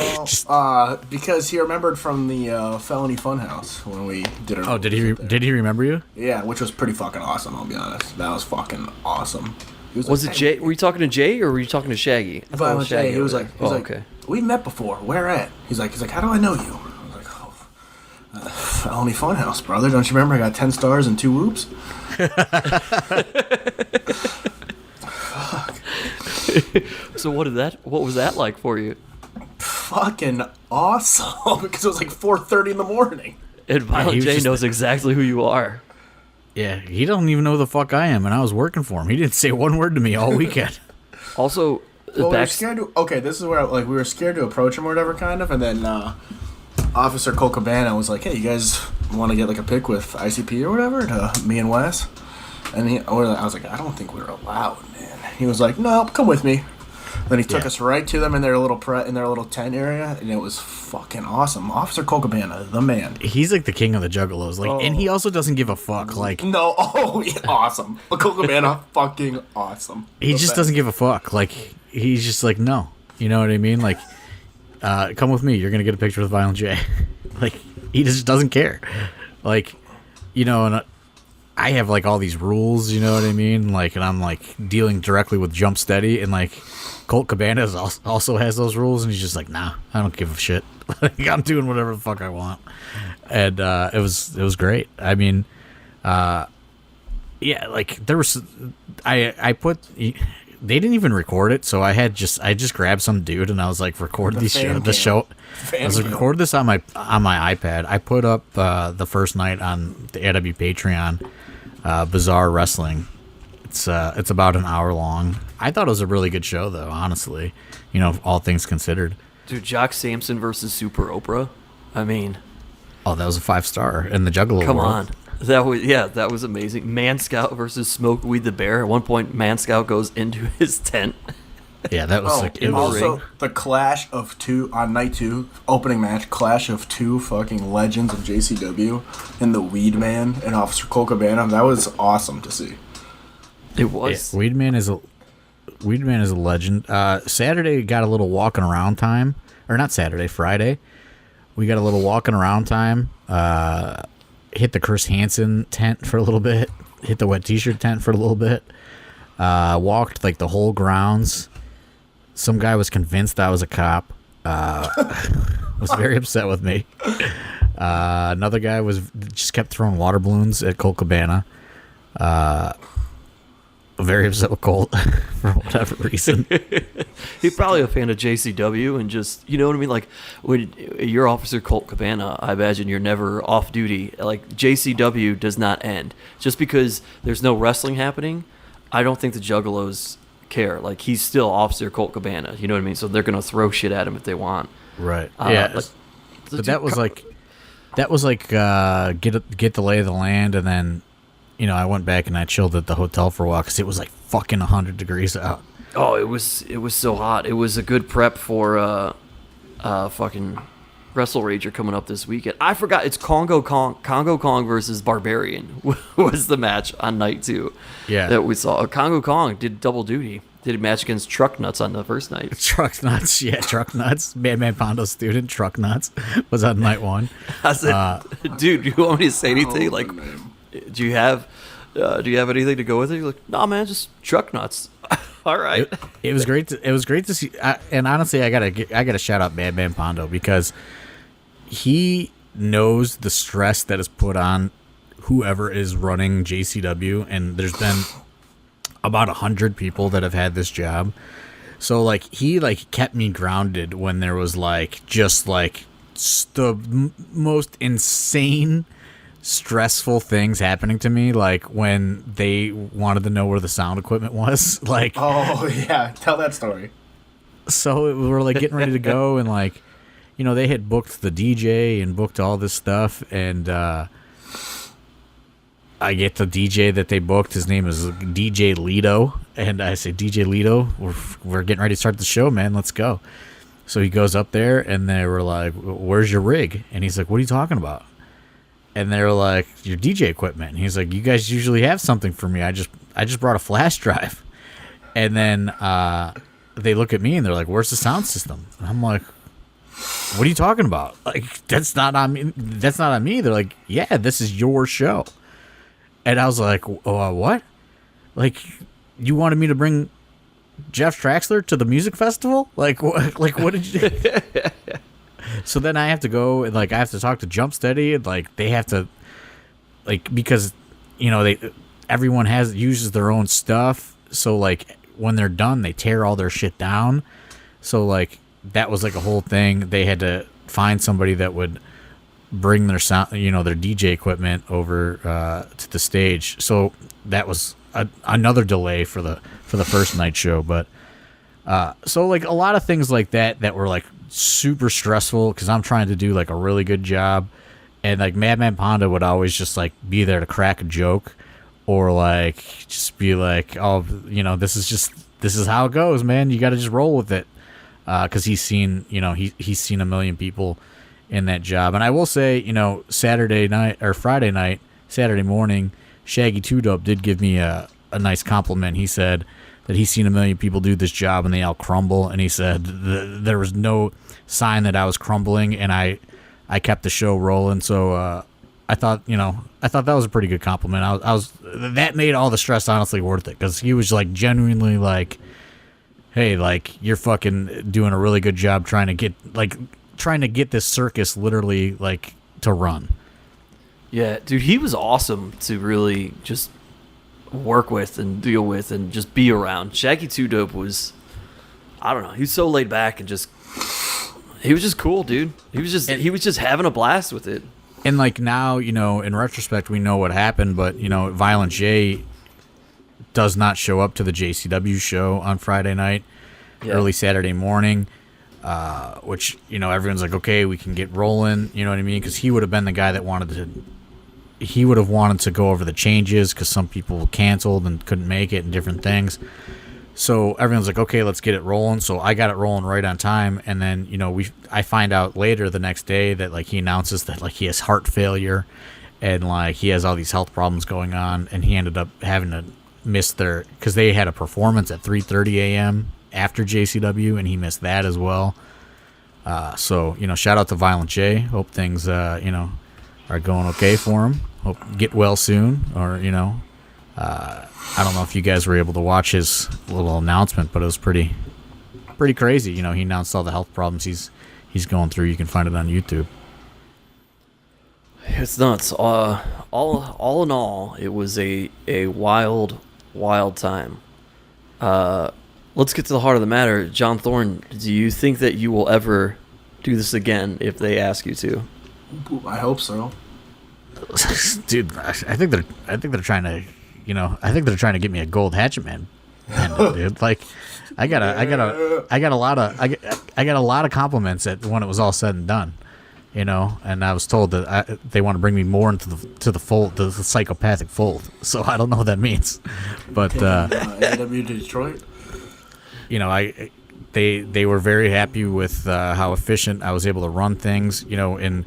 because he remembered from the Felony Funhouse when we did it. Oh, did he remember you? Yeah, which was pretty fucking awesome. I'll be honest, that was fucking awesome. Was it Jay? Were you talking to Jay or were you talking to Shaggy? Violent J. He was like, okay. We met before. Where at? He's like, how do I know you? Felony Funhouse, brother. Don't you remember I got 10 stars and 2 whoops? So what was that like for you? Fucking awesome, because it was like 4:30 in the morning. And Violent J knows exactly who you are. Yeah, he don't even know who the fuck I am, and I was working for him. He didn't say one word to me all weekend. Also, well, we were scared to. Okay, this is where we were scared to approach him or whatever, kind of, and then Officer Cole Cabana was like, "Hey, you guys want to get like a pic with ICP or whatever?" To me and Wes, and I was like, "I don't think we're allowed, man." He was like, "No, come with me." Then he took us right to them in their little tent area, and it was fucking awesome. Officer Cole Cabana, the man. He's like the king of the juggalos, and he also doesn't give a fuck. Like, no, awesome. Cole Cabana, fucking awesome. He just doesn't give a fuck. Like, he's just like, no, you know what I mean? Like, come with me. You're gonna get a picture with Violent J. Like, he just doesn't care. Like, and I have like all these rules, you know what I mean? Like, and I'm like dealing directly with Jump Steady, and like Colt Cabana also has those rules, and he's just like, nah, I don't give a shit. Like, I'm doing whatever the fuck I want, and it was great. I mean, yeah, like there was, I put. They didn't even record it, so I just grabbed some dude and I was like, record the show. I was like, record this on my iPad. I put up the first night on the AIW Patreon, Bizarre Wrestling. It's about an hour long. I thought it was a really good show, though. Honestly, all things considered. Dude, Jock Sampson versus Super Oprah. I mean, oh, that was a 5-star in the Juggalo Come world. on. That was amazing. Man Scout versus Smokeweed the Bear. At one point, Man Scout goes into his tent. Yeah, that was like it was also the clash of two on night 2 opening match. Clash of two fucking legends of JCW and the Weed Man and Officer Cole Cabana. That was awesome to see. It was. Yeah, Weed Man is a legend. Saturday got a little walking around time, or not Saturday, Friday. We got a little walking around time. Hit the Chris Hansen tent for a little bit. Hit the Wet T-shirt tent for a little bit. Walked like the whole grounds. Some guy was convinced I was a cop. Was very upset with me. Another guy just kept throwing water balloons at Colt Cabana. Very upset with Colt for whatever reason. He's probably a fan of JCW and just, you know what I mean? Like, when you're Officer Colt Cabana, I imagine you're never off duty. Like, JCW does not end. Just because there's no wrestling happening, I don't think the Juggalos care. Like, he's still Officer Colt Cabana, you know what I mean? So they're going to throw shit at him if they want. Right. Yeah. But that was like get the lay of the land, and then I went back and I chilled at the hotel for a while because it was like fucking 100 degrees out. Oh, it was so hot. It was a good prep for fucking Wrestle Rager coming up this weekend. I forgot it's Congo Kong versus Barbarian was the match on night 2. Yeah, that we saw. Congo Kong did double duty. Did a match against Truck Nuts on the first night. Truck Nuts, yeah, Truck Nuts. Madman Pondo's student, Truck Nuts, was on night 1. I said, dude, do you want me to say anything? Like, do you have anything to go with it? You're like, nah, man, just Truck Nuts. All right. It was great. It was great to see. And honestly, I gotta shout out Madman Pondo because he knows the stress that is put on whoever is running JCW, and there's been about 100 people that have had this job. So like he kept me grounded when there was just the most insane stressful things happening to me, like when they wanted to know where the sound equipment was. Oh yeah, tell that story. So we were getting ready to go, and they had booked the DJ and booked all this stuff, and I get the DJ that they booked. His name is DJ Lido, and I say, DJ Lido, we're getting ready to start the show, man. Let's go. So he goes up there, and they were like, "Where's your rig?" And he's like, "What are you talking about?" And they were like, "Your DJ equipment." And he's like, "You guys usually have something for me. I just brought a flash drive." And then they look at me and they're like, "Where's the sound system?" And I'm like, "What are you talking about? That's not on me. That's not on me." They're like, "Yeah, this is your show." And I was like, "What? You wanted me to bring Jeff Traxler to the music festival? What did you do?" So then I have to go and I have to talk to Jump Steady, and they have to because everyone uses their own stuff. So like when they're done, they tear all their shit down. So like that was like a whole thing. They had to find somebody that would bring their sound, their DJ equipment over to the stage. So that was another delay for the first night show. But so like a lot of things like that were like super stressful because I'm trying to do like a really good job, and like Madman Ponda would always just like be there to crack a joke, or like just be like, oh, this is how it goes, man. You got to just roll with it, because he's seen he's seen a million people in that job. And I will say, Saturday morning, Shaggy 2-Dope did give me a nice compliment. He said that he's seen a million people do this job and they all crumble, and he said there was no sign that I was crumbling, and I kept the show rolling. So I thought that was a pretty good compliment. I was that made all the stress honestly worth it, because he was like genuinely like, hey, like you're fucking doing a really good job trying to get this circus literally like to run. Yeah, dude, he was awesome to really just work with and deal with and just be around. Shaggy 2-Dope was, I don't know, he was so laid back and just, he was just cool, dude. He was just having a blast with it. And like now, in retrospect, we know what happened, but Violent J does not show up to the JCW show on Friday night, early Saturday morning, which everyone's like, okay, we can get rolling. You know what I mean? Because he would have been the guy that he would have wanted to go over the changes, because some people canceled and couldn't make it and different things. So everyone's like, okay, let's get it rolling. So I got it rolling right on time. And then, I find out later the next day that like he announces that like he has heart failure and like he has all these health problems going on. And he ended up having to miss because they had a performance at 3:30 a.m. after JCW, and he missed that as well. So, shout out to Violent J. Hope things, are going okay for him. Hope get well soon. Or, I don't know if you guys were able to watch his little announcement, but it was pretty crazy. He announced all the health problems he's going through. You can find it on YouTube. It's nuts. All in all, it was a wild time. Let's get to the heart of the matter. John Thorne, do you think that you will ever do this again if they ask you to? I hope so. Dude, I think they're trying to, I think they're trying to get me a gold Hatchet Man pendant, dude. Like, I got a lot of compliments when it was all said and done, and I was told that they want to bring me more into the fold, the psychopathic fold. So I don't know what that means, but AIW Detroit. They were very happy with how efficient I was able to run things, and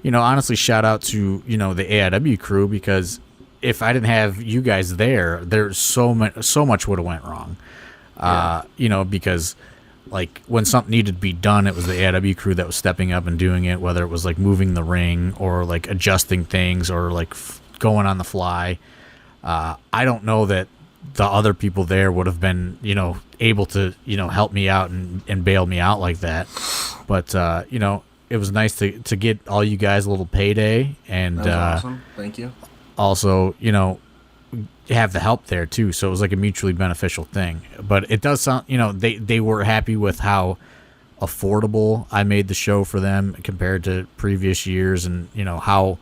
honestly, shout out to the AIW crew, because if I didn't have you guys there's so much would have went wrong. Because like when something needed to be done, it was the AIW crew that was stepping up and doing it, whether it was like moving the ring or like adjusting things or like going on the fly. I don't know that the other people there would have been, able to, help me out and bail me out like that. But, it was nice to get all you guys a little payday, and that was awesome. Thank you. Also, have the help there too. So it was like a mutually beneficial thing. But it does sound, they were happy with how affordable I made the show for them compared to previous years, and how,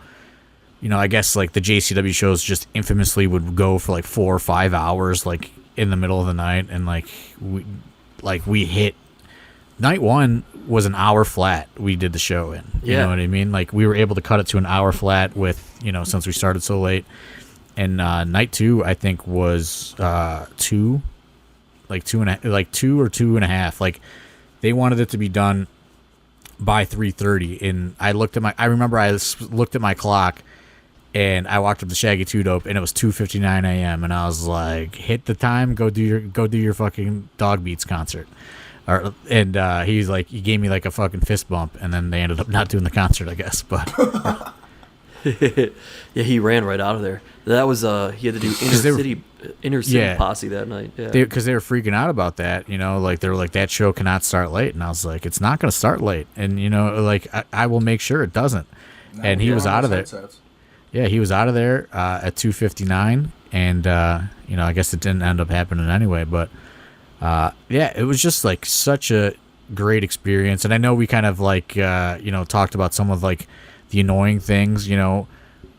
I guess like the JCW shows just infamously would go for like 4 or 5 hours, like in the middle of the night, and we hit night one was an hour flat. We did the show in, you know what I mean? Like we were able to cut it to an hour flat with, since we started so late. And night two, I think, was 2 or 2.5. Like they wanted it to be done by 3:30, and I looked at my clock, and I walked up to Shaggy 2-Dope, and it was 2:59 a.m. and I was like, hit the time, go do your fucking Dog Beats concert. And he gave me like a fucking fist bump, and then they ended up not doing the concert, I guess. But yeah, he ran right out of there. That was he had to do inner city Posse that night. Yeah, because they were freaking out about that. Like they were like, that show cannot start late, and I was like, it's not going to start late, and like I will make sure it doesn't. And he was out of there. Yeah, he was out of there at 2:59, and I guess it didn't end up happening anyway. But yeah, it was just like such a great experience. And I know we kind of like talked about some of like the annoying things,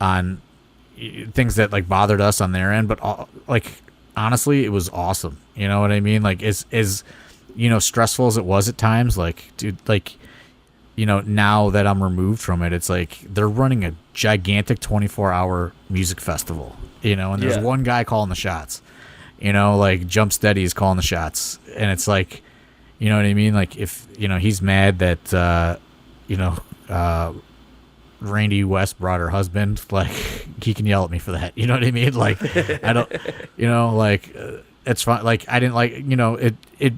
on things that like bothered us on their end, but like honestly, it was awesome. You know what I mean? Like as stressful as it was at times, like dude, like now that I'm removed from it, it's like they're running a gigantic 24-hour music festival, and there's one guy calling the shots, like Jump Steady is calling the shots. And it's like, you know what I mean? Like if, he's mad that, Randy West brought her husband, like he can yell at me for that. You know what I mean? Like, I don't, it's fine. Like I didn't like, it,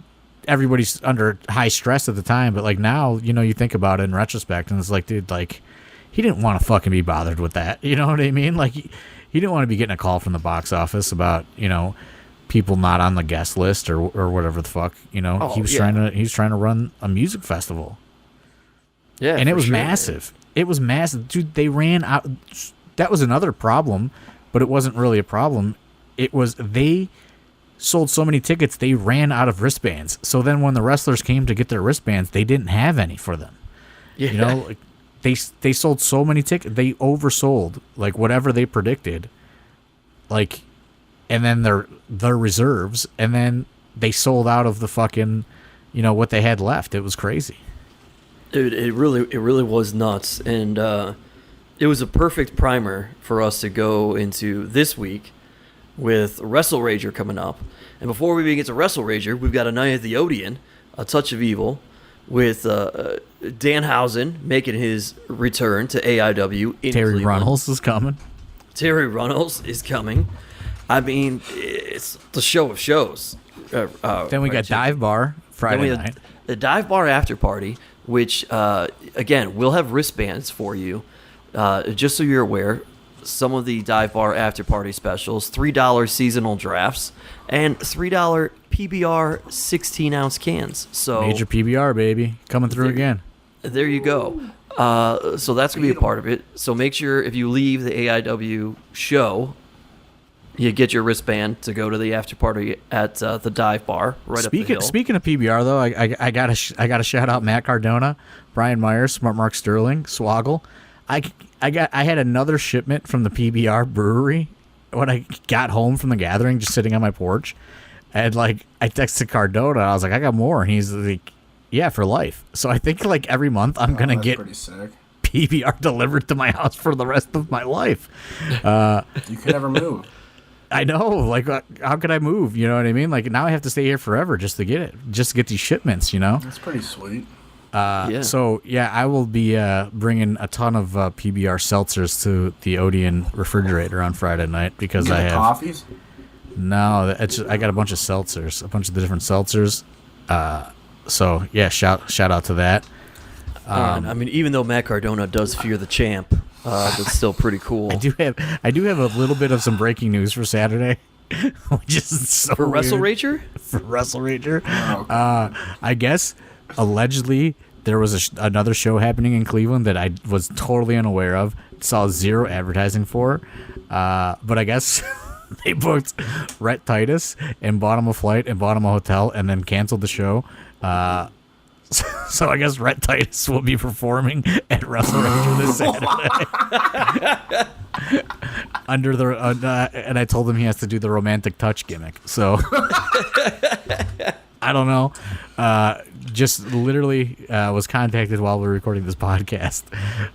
everybody's under high stress at the time, but like now, you think about it in retrospect and it's like, dude, like he didn't want to fucking be bothered with that. You know what I mean? Like he didn't want to be getting a call from the box office about, people not on the guest list or whatever the fuck, he was trying to run a music festival. Yeah. And it was sure, massive. Man. It was massive. Dude, they ran out. That was another problem, but it wasn't really a problem. It was they sold so many tickets, they ran out of wristbands. So then when the wrestlers came to get their wristbands, they didn't have any for them. Yeah. Like they sold so many tickets. They oversold, like whatever they predicted. Like, and then their reserves, and then they sold out of the fucking, what they had left. It was crazy. Dude, it really was nuts, and it was a perfect primer for us to go into this week with Wrestle Rager coming up. And before we begin to Wrestle Rager, we've got a night at the Odeon, A Touch of Evil, with Danhausen making his return to AIW. Terry Runnels is coming. Terry Runnels is coming. I mean, it's the show of shows. Then we got Dive Bar Friday night. The Dive Bar after party, which, again, we'll have wristbands for you. Just so you're aware, some of the Dive Bar after party specials, $3 seasonal drafts, and $3 PBR 16-ounce cans. So major PBR, baby. Coming through again. There you go. So that's going to be a part of it. So make sure if you leave the AIW show, you get your wristband to go to the after party at the Dive Bar right up the hill. Speaking of PBR, though, I gotta shout out Matt Cardona, Brian Myers, Smart Mark Sterling, Swoggle. I had another shipment from the PBR brewery when I got home from the gathering, just sitting on my porch, and like I texted Cardona. I was like, I got more, and he's like, yeah, for life. So I think like every month I'm gonna get pretty sick. PBR delivered to my house for the rest of my life. You can never move. I know, like, how could I move? You know what I mean? Like, now I have to stay here forever just to get it, just to get these shipments, That's pretty sweet. So, yeah, I will be bringing a ton of PBR seltzers to the Odeon refrigerator on Friday night because I have coffees? No, I got a bunch of seltzers, a bunch of the different seltzers. So, yeah, shout out to that. I mean, even though Matt Cardona does fear the champ, that's still pretty cool. I do have a little bit of some breaking news for Saturday, which is so for Wrestle weird. Rager. For Wrestle Rager, I guess allegedly there was another show happening in Cleveland that I was totally unaware of, saw zero advertising for, but I guess they booked Rhett Titus and bought him a flight and bought him a hotel and then canceled the show. So I guess Rhett Titus will be performing at Wrestle Rager this Saturday. Under the and I told him he has to do the romantic touch gimmick. So I don't know. Just literally was contacted while we were recording this podcast,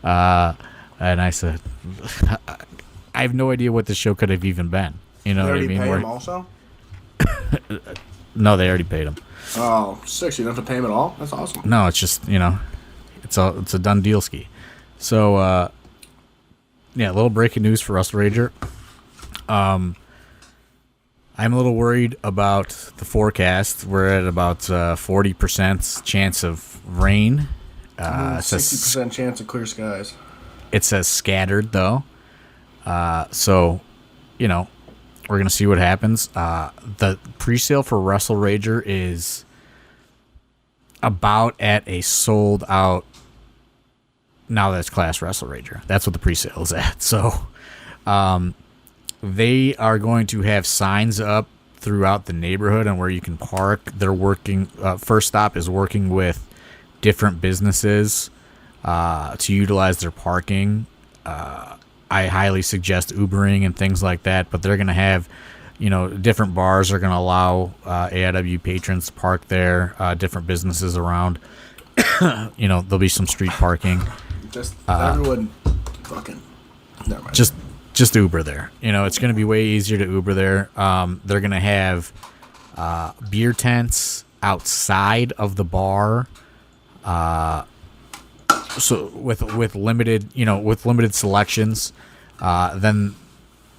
and I said, I have no idea what the show could have even been. You know what I mean? Pay him also? No, they already paid him. Oh, sick. You don't have to pay him at all? That's awesome. No, it's just, it's a done deal ski. So, yeah, a little breaking news for Wrestle Rager. I'm a little worried about the forecast. We're at about 40% chance of rain. 60% chance of clear skies. It says scattered, though. So, we're going to see what happens. The pre-sale for Wrestle Rager is about at a sold-out Now That's Class Wrestle Rager. That's what the pre-sale is at. So, They are going to have signs up throughout the neighborhood and where you can park. They're working. First Stop is working with different businesses to utilize their parking. I highly suggest Ubering and things like that, but they're going to have, different bars are going to allow AIW patrons to park there, different businesses around. There'll be some street parking. Just everyone fucking... Never mind. Just Uber there. It's going to be way easier to Uber there. They're going to have beer tents outside of the bar. So with limited, with limited selections, then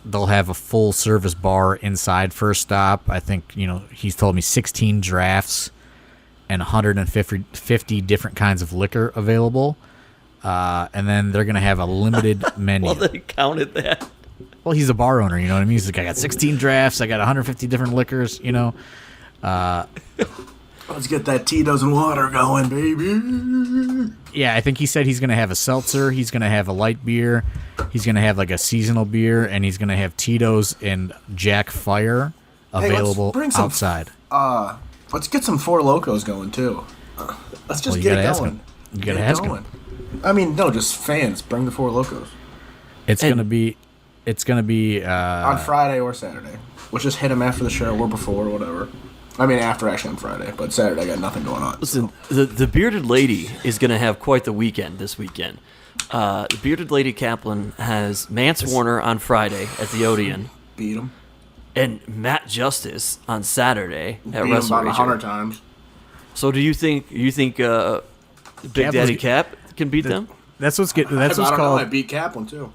they'll have a full service bar inside First Stop. I think, he's told me 16 drafts and 150 different kinds of liquor available. And then they're going to have a limited menu. Well, they counted that. Well, he's a bar owner, you know what I mean? He's like, I got 16 drafts, I got 150 different liquors, Let's get that Tito's and water going, baby. Yeah, I think he said he's going to have a seltzer, he's going to have a light beer, he's going to have like a seasonal beer, and he's going to have Tito's and Jack Fire available outside. Let's get some Four Locos going, too. Let's just get it going. You got to ask him. I mean, no, just fans. Bring the Four Locos. It's gonna be on Friday or Saturday. We'll just hit them after the show or before or whatever. I mean, after actually on Friday, but Saturday I got nothing going on. Listen, the Bearded Lady is going to have quite the weekend this weekend. The Bearded Lady Kaplan has Mance Warner on Friday at the Odeon. Beat him. And Matt Justice on Saturday at Beat him about WrestleRager. 100 times. So do you think Big Daddy Cap can beat them? That's what's I beat Kaplan too.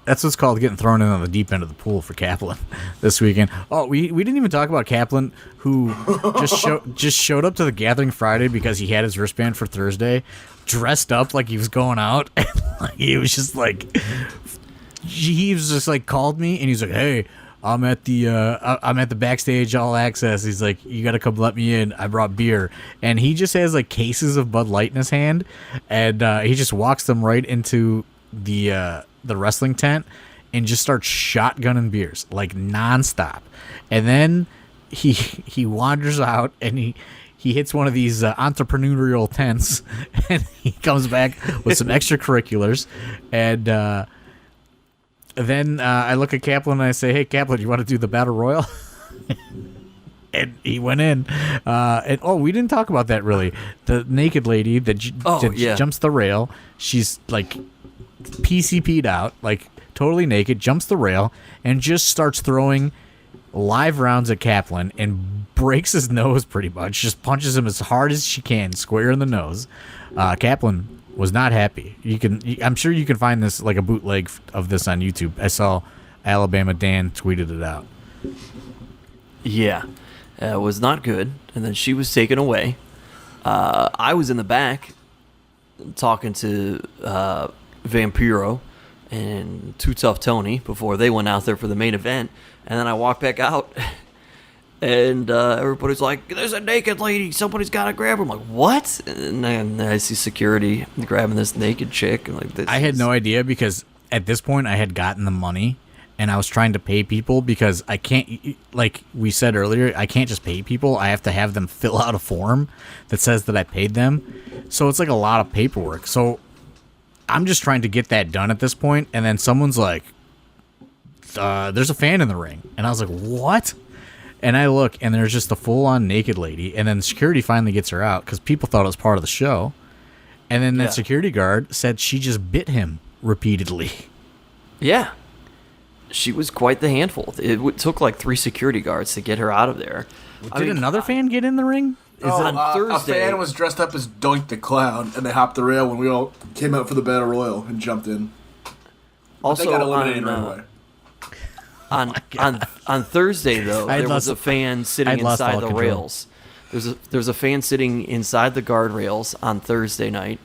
That's what's called getting thrown in on the deep end of the pool for Kaplan this weekend. Oh, we didn't even talk about Kaplan, who just showed up to the Gathering Friday because he had his wristband for Thursday, dressed up like he was going out, and he was just like, called me and he's like, hey, I'm at the backstage all access. He's like, you gotta come let me in. I brought beer, and he just has like cases of Bud Light in his hand, and he just walks them right into the wrestling tent and just starts shotgunning beers like nonstop. And then he wanders out and he hits one of these entrepreneurial tents, and he comes back with some extracurriculars, and then I look at Kaplan and I say, hey, Kaplan, you want to do the Battle Royal? And he went in. We didn't talk about that really. The naked lady that jumps the rail, she's like PCP'd out, like totally naked, jumps the rail, and just starts throwing live rounds at Kaplan and breaks his nose pretty much. Just punches him as hard as she can, square in the nose. Kaplan was not happy. I'm sure you can find this, like a bootleg of this on YouTube. I saw Alabama Dan tweeted it out. Yeah, it was not good. And then she was taken away. I was in the back talking to Vampiro and Too Tough Tony before they went out there for the main event. And then I walked back out, and everybody's like, there's a naked lady, somebody's got to grab her. I'm like, what? And then I see security grabbing this naked chick. And like, I had no idea, because at this point I had gotten the money and I was trying to pay people, because I can't, like we said earlier, I can't just pay people. I have to have them fill out a form that says that I paid them. So it's like a lot of paperwork. So I'm just trying to get that done at this point, and then someone's like, there's a fan in the ring. And I was like, what? And I look, and there's just a full-on naked lady, and then security finally gets her out because people thought it was part of the show. And then that security guard said she just bit him repeatedly. Yeah. She was quite the handful. It took like 3 security guards to get her out of there. Did another fan get in the ring? On Thursday, a fan was dressed up as Doink the Clown, and they hopped the rail when we all came out for the Battle Royal and jumped in. Also, they got eliminated right away. On Thursday, though, there was a fan sitting inside the rails. There's a fan sitting inside the guardrails on Thursday night,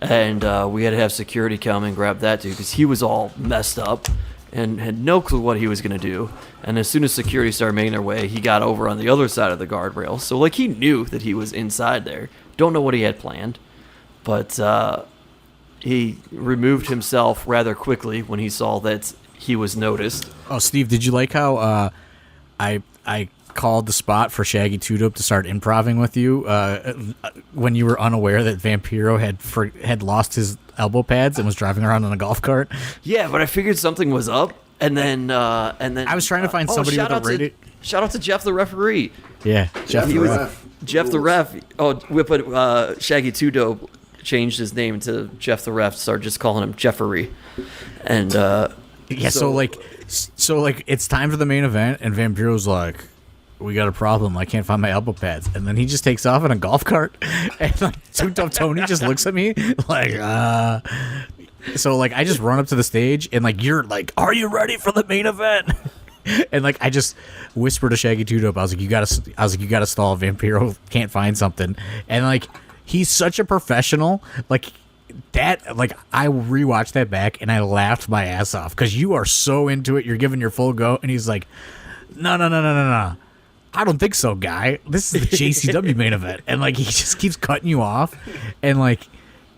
and we had to have security come and grab that dude because he was all messed up and had no clue what he was going to do. And as soon as security started making their way, he got over on the other side of the guardrail. So, like, he knew that he was inside there. Don't know what he had planned, but he removed himself rather quickly when he saw that he was noticed. Oh, Steve, did you like how I called the spot for Shaggy Two Dope to start improvising with you when you were unaware that Vampiro had lost his elbow pads and was driving around in a golf cart? Yeah, but I figured something was up, and then I was trying to find somebody with a radio. Shout out to Jeff the referee. Yeah, Jeff the ref. Jeff the ref. Oh, we put Shaggy Two Dope changed his name to Jeff the ref. Started just calling him Jeffery, and yeah. So like it's time for the main event, and Vampiro's like, we got a problem. I can't find my elbow pads. And then he just takes off in a golf cart. And like Too Tough Tony just looks at me like, So like I just run up to the stage and like you're like, are you ready for the main event? And like I just whispered to Shaggy Two Dope. I was like, you gotta stall. Vampiro can't find something. And like he's such a professional. Like that, like I rewatched that back and I laughed my ass off because you are so into it. You're giving your full go, and he's like, no. I don't think so, guy. This is the JCW main event. And like he just keeps cutting you off. And like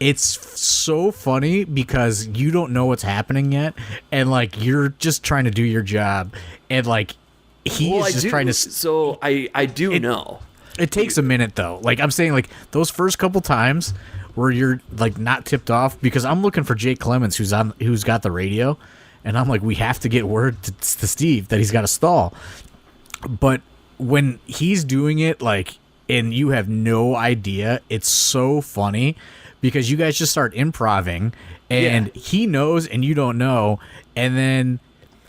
it's so funny because you don't know what's happening yet. And like you're just trying to do your job. And like he is just trying to. So I do know. It takes a minute though. Like I'm saying, like those first couple times where you're like not tipped off, because I'm looking for Jake Clemens who's got the radio. And I'm like, we have to get word to Steve that he's got to stall. But when he's doing it, like, and you have no idea, it's so funny because you guys just start improvising and he knows and you don't know. And then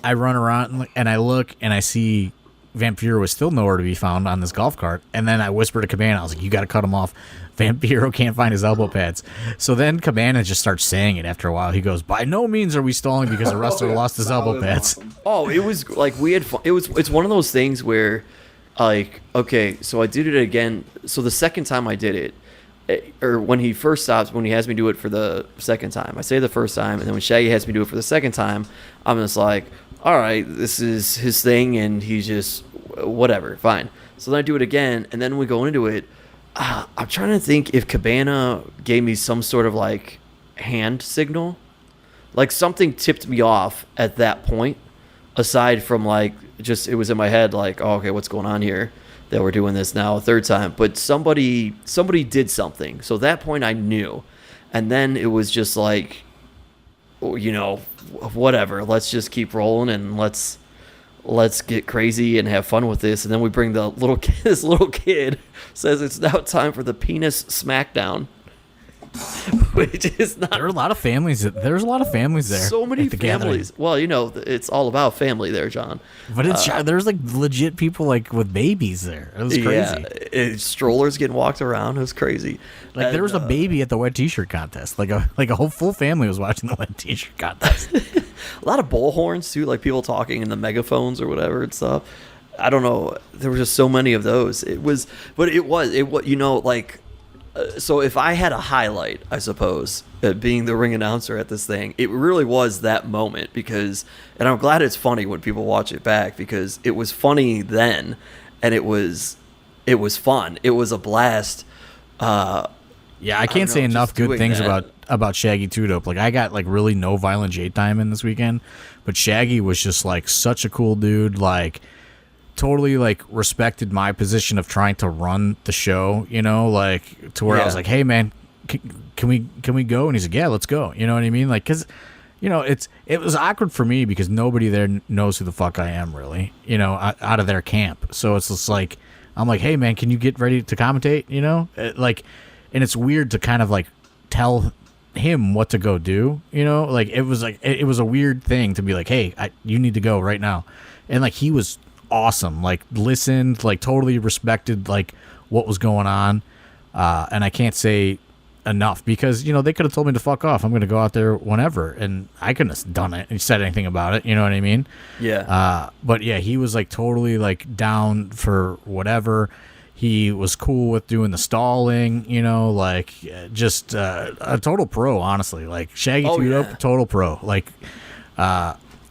I run around and I look and I see Vampiro was still nowhere to be found on this golf cart. And then I whispered to Cabana, I was like, you got to cut him off. Vampiro can't find his elbow pads. So then Cabana just starts saying it after a while. He goes, by no means are we stalling because the wrestler lost his elbow pads. Awesome. Oh, it was like we had fun. It's one of those things where like, okay, so I did it again. So the second time I did it, or when he first stops, when he has me do it for the second time, I say the first time, and then when Shaggy has me do it for the second time, I'm just like, all right, this is his thing, and he's just whatever, fine. So then I do it again, and then we go into it. I'm trying to think if Cabana gave me some sort of like hand signal, like something tipped me off at that point, aside from like just it was in my head like, oh, okay, what's going on here that we're doing this now a third time. But somebody did something, so at that point I knew. And then it was just like, you know, whatever, let's just keep rolling and let's get crazy and have fun with this. And then we bring the little kid, this little kid says it's now time for the penis smackdown. Which is not. There's a lot of families. There's a lot of families there. So many at the families. gathering. Well, you know, it's all about family there, John. But it's there's like legit people like with babies there. It was crazy. Yeah, strollers getting walked around. It was crazy. Like there was a baby at the wet t-shirt contest. Like a whole full family was watching the wet t-shirt contest. A lot of bullhorns too, like people talking in the megaphones or whatever and stuff. I don't know. There were just so many of those. It was, you know, like. So if I had a highlight, I suppose, being the ring announcer at this thing, it really was that moment because, and I'm glad it's funny when people watch it back because it was funny then, and it was fun. It was a blast. Yeah, I can't say enough good things about Shaggy Two Dope. Like I got like really no Violent J time in this weekend, but Shaggy was just like such a cool dude. Like. Totally like respected my position of trying to run the show, you know, like to where I was like, hey man, can we go? And he's like, yeah, let's go. You know what I mean? Like, cause you know, it was awkward for me because nobody there knows who the fuck I am really, you know, out of their camp. So it's just like, I'm like, hey man, can you get ready to commentate? You know, like, and it's weird to kind of like tell him what to go do, you know, like it was a weird thing to be like, hey, you need to go right now. And like, he was awesome, like listened, like totally respected like what was going on, and I can't say enough because you know they could have told me to fuck off. I'm gonna go out there whenever, and I couldn't have done it and said anything about it. You know what I mean? Yeah. But yeah, he was like totally like down for whatever. He was cool with doing the stalling. You know, like just a total pro. Honestly, like Shaggy Two Dope, total pro. Like,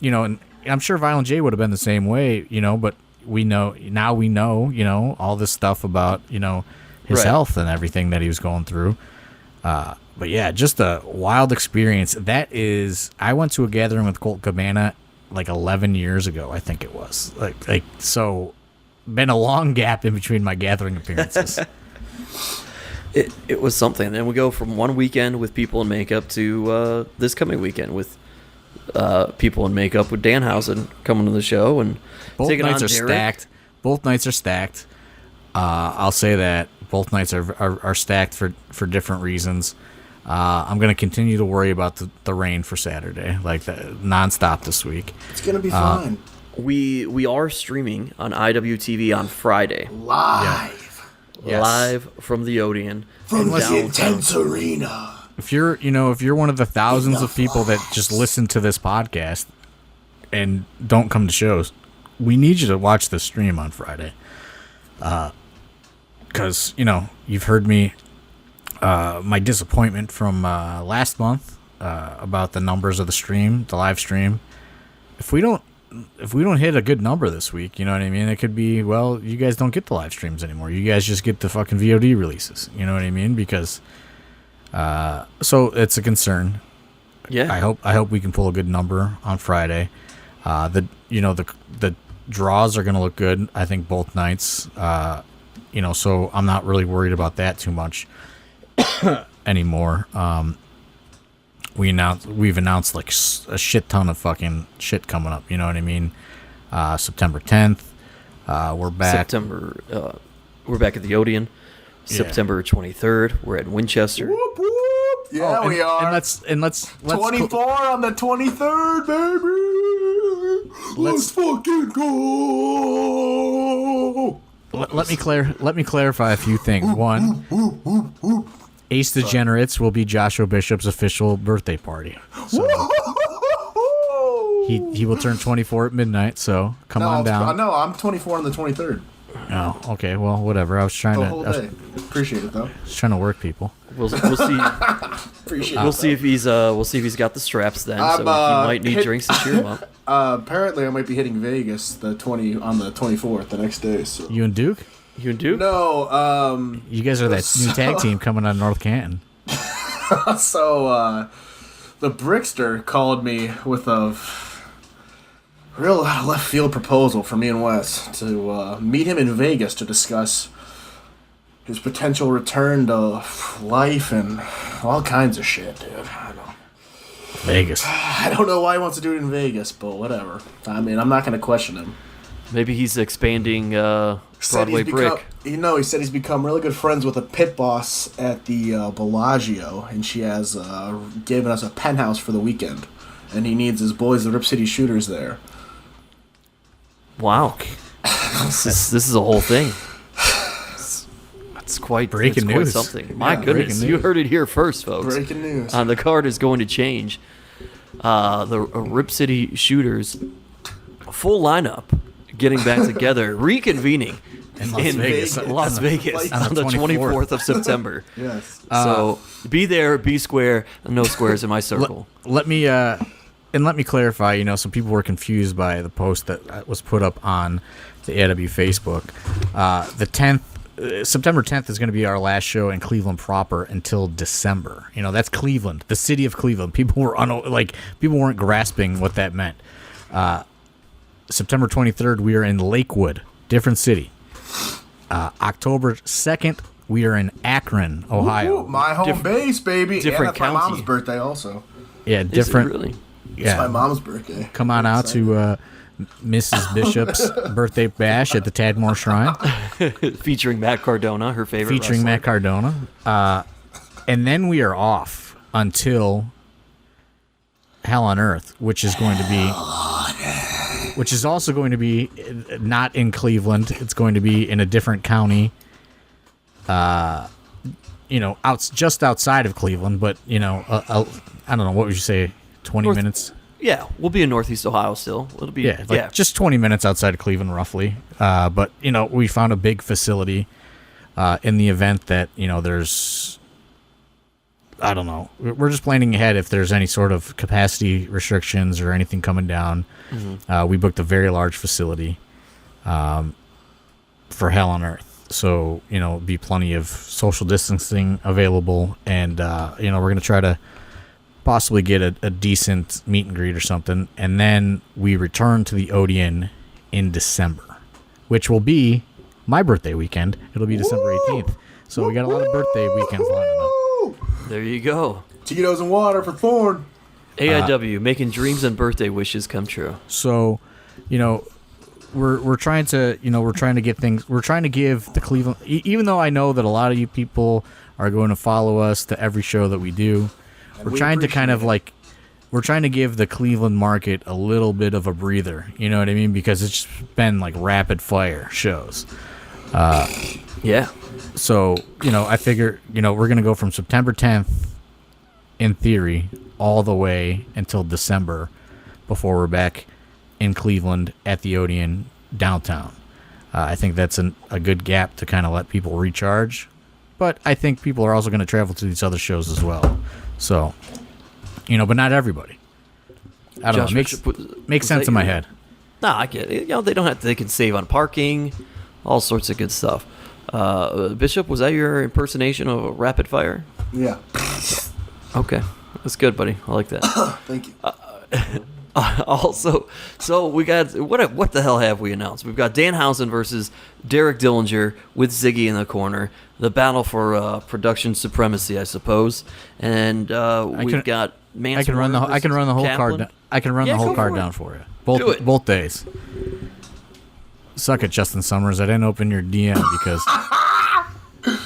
you know, and. I'm sure Violent J would have been the same way, you know, but we know, you know, all this stuff about, you know, his health and everything that he was going through. But yeah, just a wild experience. I went to a gathering with Colt Cabana like 11 years ago, I think it was. Like so, been a long gap in between my Gathering appearances. It was something. And we go from one weekend with people in makeup to this coming weekend with people in makeup with Danhausen coming to the show and Both taking nights on are Derek. stacked. Both nights are stacked. I'll say that both nights are stacked for different reasons. I'm going to continue to worry about the rain for Saturday, like nonstop this week. It's gonna be fine. We are streaming on IWTV on Friday. Live Yes. Live from the Odeon. from the downtown. intense arena. If you're one of the thousands of people that just listen to this podcast and don't come to shows, we need you to watch the stream on Friday. Because, you've heard me, my disappointment from last month about the numbers of the live stream. If we don't hit a good number this week, you know what I mean? It could be, well, you guys don't get the live streams anymore. You guys just get the fucking VOD releases. You know what I mean? Because, so it's a concern. Yeah. I hope we can pull a good number on Friday. The draws are going to look good, I think, both nights. So I'm not really worried about that too much anymore. We've announced like a shit ton of fucking shit coming up. You know what I mean? September 10th, we're back. We're back at the Odeon. Yeah. September 23rd, we're at Winchester. Whoop, whoop. Yeah, we are. And let's 24 on the 23rd, baby. Let's fucking go. let me clarify a few things. One, Ace Degenerates will be Joshua Bishop's official birthday party. So he will turn 24 at midnight. So come on down. No, I'm 24 on the 23rd. Oh, okay. Well, whatever. I was trying The whole day. Appreciate it though. trying to work people. We'll see. Appreciate We'll it. see if he's got the straps then. So he might need drinks to cheer him up. Apparently, I might be hitting Vegas on the 24th, the next day. So. You and Duke? You and Duke? No, You guys are that new tag team coming out of North Canton. So, the Brickster called me with a real left field proposal for me and Wes to meet him in Vegas to discuss his potential return to life and all kinds of shit, dude. Vegas. I don't know why he wants to do it in Vegas, but whatever. I mean, I'm not going to question him. Maybe he's expanding Broadway Brick. He said he's become really good friends with a pit boss at the Bellagio, and she has given us a penthouse for the weekend, and he needs his boys, the Rip City Shooters, there. Wow. This is a whole thing. It's quite Breaking it's quite news. something. My Yeah, goodness, breaking you news. heard it here first, folks. Breaking news. The card is going to change. The Rip City Shooters full lineup getting back together, reconvening In Las Vegas. Las Vegas On on the the 24th of September. Yes. So be there, be square, no squares in my circle. Let me clarify. Some people were confused by the post that was put up on the AIW Facebook. The 10th, September 10th, is going to be our last show in Cleveland proper until December. That's Cleveland, the city of Cleveland. People weren't grasping what that meant. September 23rd, we are in Lakewood, different city. October 2nd, we are in Akron, Ohio. Ooh, my home base, baby. different and that's my county. mom's birthday also. Yeah, Is it different. really? It's my Yeah, mom's birthday. come on out to Mrs. Bishop's birthday bash at the Tadmore Shrine, Featuring Matt Cardona, her favorite featuring wrestler. Matt Cardona. And then we are off until Hell on Earth, which is also going to be not in Cleveland. It's going to be in a different county. Just outside of Cleveland, but I don't know, what would you say, 20 North- minutes? Yeah, we'll be in Northeast Ohio still. It'll be Just 20 minutes outside of Cleveland, roughly. But we found a big facility in the event that there's, I don't know. We're just planning ahead if there's any sort of capacity restrictions or anything coming down. Mm-hmm. We booked a very large facility for Hell on Earth. So, be plenty of social distancing available. And, we're going to try to possibly get a decent meet and greet or something, and then we return to the Odeon in December, which will be my birthday weekend. It'll be December 18th. So we got a lot of birthday weekends lining up. There you go. Tito's and water for Thorn. AIW, making dreams and birthday wishes come true. So, we're trying to get things. We're trying to give the Cleveland, even though I know that a lot of you people are going to follow us to every show that we do. We're trying to kind of like, we're trying to give the Cleveland market a little bit of a breather. You know what I mean? Because it's been like rapid fire shows. Yeah. So, I figure, we're going to go from September 10th, in theory, all the way until December before we're back in Cleveland at the Odeon downtown. I think that's a good gap to kind of let people recharge. But I think people are also going to travel to these other shows as well. So, but not everybody. I don't know. Makes sense in my head. Nah, I get it. They don't have to, they can save on parking, all sorts of good stuff. Bishop, was that your impersonation of a rapid fire? Yeah. Okay. That's good, buddy. I like that. Thank you. Also, so we got, what the hell have we announced? We've got Danhausen versus Derek Dillinger with Ziggy in the corner. The battle for production supremacy, I suppose. And we've got Mance. I can run the whole Kaplan. card. I can run the whole card down for you. Both days. Suck it, Justin Summers. I didn't open your DM because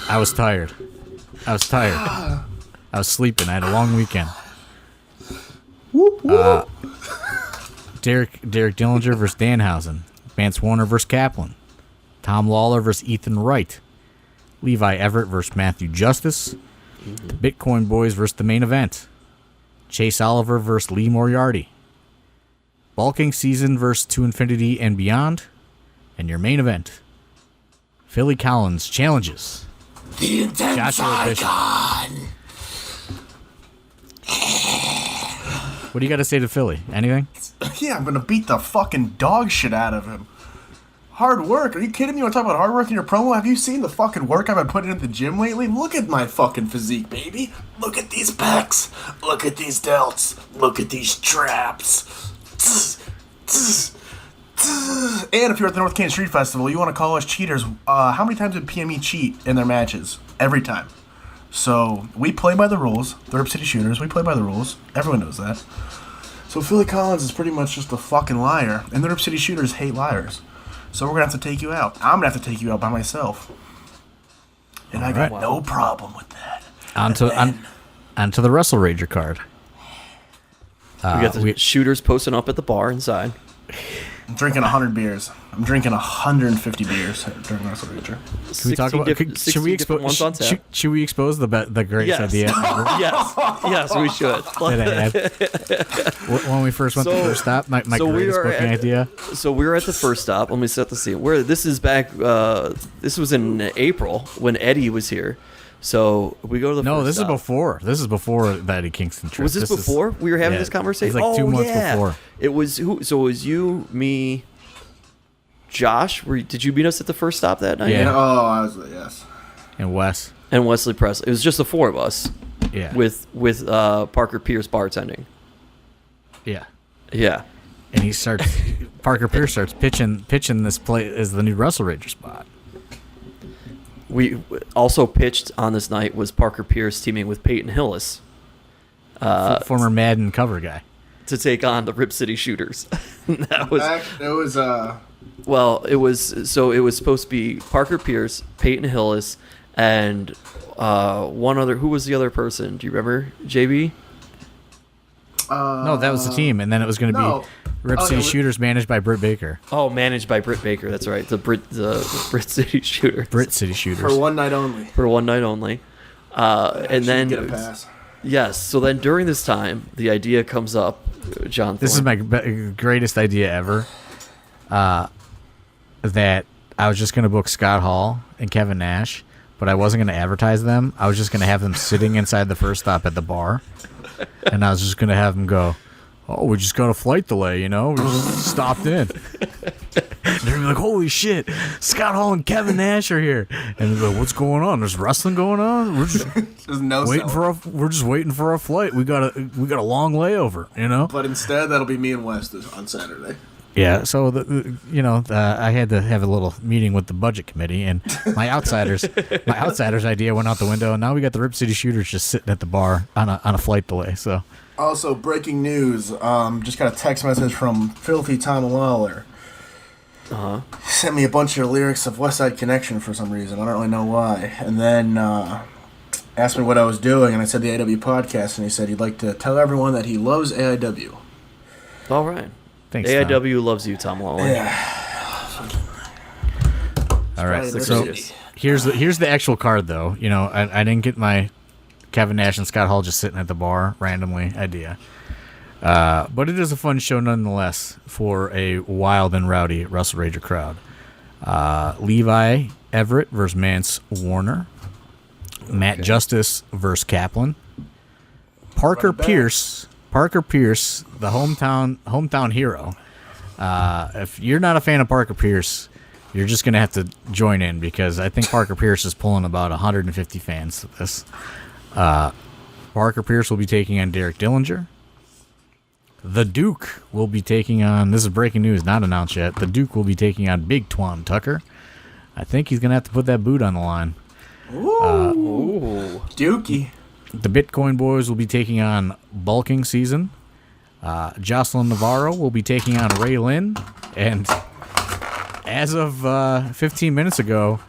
I was tired. I was sleeping. I had a long weekend. Derek Dillinger versus Danhausen. Vance Warner versus Kaplan. Tom Lawler versus Ethan Wright. Levi Everett versus Matthew Justice. The Bitcoin Boys versus the main event. Chase Oliver versus Lee Moriarty. Bulking Season versus To Infinity and Beyond. And your main event. Philly Collins challenges The intense Joshua Bishop. icon. What do you got to say to Philly? Anything? Yeah, I'm gonna beat the fucking dog shit out of him. Hard work? Are you kidding me? You want to talk about hard work in your promo? Have you seen the fucking work I've been putting in the gym lately? Look at my fucking physique, baby. Look at these pecs. Look at these delts. Look at these traps. And if you're at the North Canton Street Festival, you want to call us cheaters. How many times did PME cheat in their matches? Every time. So, we play by the rules. The Rip City Shooters, we play by the rules. Everyone knows that. So, Philly Collins is pretty much just a fucking liar. And the Rip City Shooters hate liars. So, we're going to have to take you out. I'm going to have to take you out by myself. And I got no problem with that. Onto the Wrestle Rager card. We got the shooters posting up at the bar inside. I'm drinking 100 beers. I'm drinking 150 beers during Wrestle Rager. Can we talk about? Should we expose the greatest idea? yes, we should. That I had when we first went to the first stop. My greatest booking idea. So we were at the first stop. Let me set the scene. This is back. This was in April when Eddie was here. So we go to the first stop. This is before the Eddie Kingston trip. Was this before we were having this conversation? It was like 2 months before. It was who? So it was you, me, Josh. Did you meet us at the first stop that night? Yeah. Oh, I was, yes. And Wes. And Wesley Presley. It was just the four of us. Yeah. With Parker Pierce bartending. Yeah. Yeah. And Parker Pierce starts pitching this play as the new Wrestle Rager spot. We also pitched on this night was Parker Pierce teaming with Peyton Hillis. Former Madden cover guy. To take on the Rip City Shooters. It was supposed to be Parker Pierce, Peyton Hillis, and one other. Who was the other person? Do you remember, JB? No, that was the team, and then it was going to be Rip City Shooters managed by Britt Baker. Oh, managed by Britt Baker. That's right. The Brit City Shooters. Brit City Shooters. For one night only. And then get a pass. Yes. So then during this time, the idea comes up, John. This is my greatest idea ever. That I was just going to book Scott Hall and Kevin Nash, but I wasn't going to advertise them. I was just going to have them sitting inside the first stop at the bar, and I was just going to have them go, "Oh, we just got a flight delay, we just stopped in." They're gonna be like, holy shit, Scott Hall and Kevin Nash are here. And they're like, what's going on? There's wrestling going on? We're just There's no we're just waiting for our flight. We got a long layover, you know? But instead, that'll be me and Wes on Saturday. Yeah, so I had to have a little meeting with the budget committee, and my outsiders idea went out the window, and now we got the Rip City Shooters just sitting at the bar on a flight delay. So, also breaking news, just got a text message from Filthy Tom Lawler. He sent me a bunch of lyrics of West Side Connection for some reason. I don't really know why. And then asked me what I was doing, and I said the AIW podcast, and he said he'd like to tell everyone that he loves AIW. All right. thanks, AIW Tom. loves you, Tom Lawler. Yeah. All right, Probably so the here's the actual card, though. You know, I didn't get my Kevin Nash and Scott Hall just sitting at the bar randomly idea. But it is a fun show nonetheless for a wild and rowdy Wrestle Rager crowd. Levi Everett versus Mance Warner. Matt Justice versus Kaplan. Parker Pierce, the hometown hero. If you're not a fan of Parker Pierce, you're just gonna have to join in, because I think Parker Pierce is pulling about 150 fans to this. Parker Pierce will be taking on Derek Dillinger. The Duke will be taking on, this is breaking news, not announced yet, the Duke will be taking on Big Twan Tucker. I think he's going to have to put that boot on the line. Ooh. Dookie. The Bitcoin Boys will be taking on Bulking Season. Jocelyn Navarro will be taking on Ray Lynn. And as of 15 minutes ago,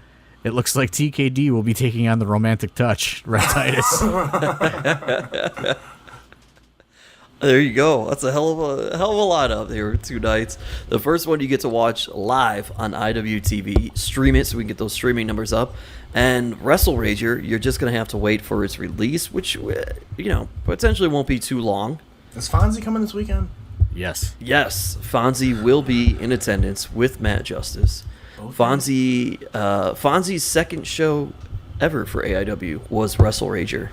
it looks like TKD will be taking on the Romantic Touch, Red Titus. There you go. That's a hell of a lineup. There were 2 nights. The first one you get to watch live on IWTV. Stream it so we can get those streaming numbers up. And Wrestle Rager, you're just going to have to wait for its release, which, potentially won't be too long. Is Fonzie coming this weekend? Yes. Yes, Fonzie will be in attendance with Matt Justice. Okay. Fonzie's second show ever for AIW was Wrestle Rager.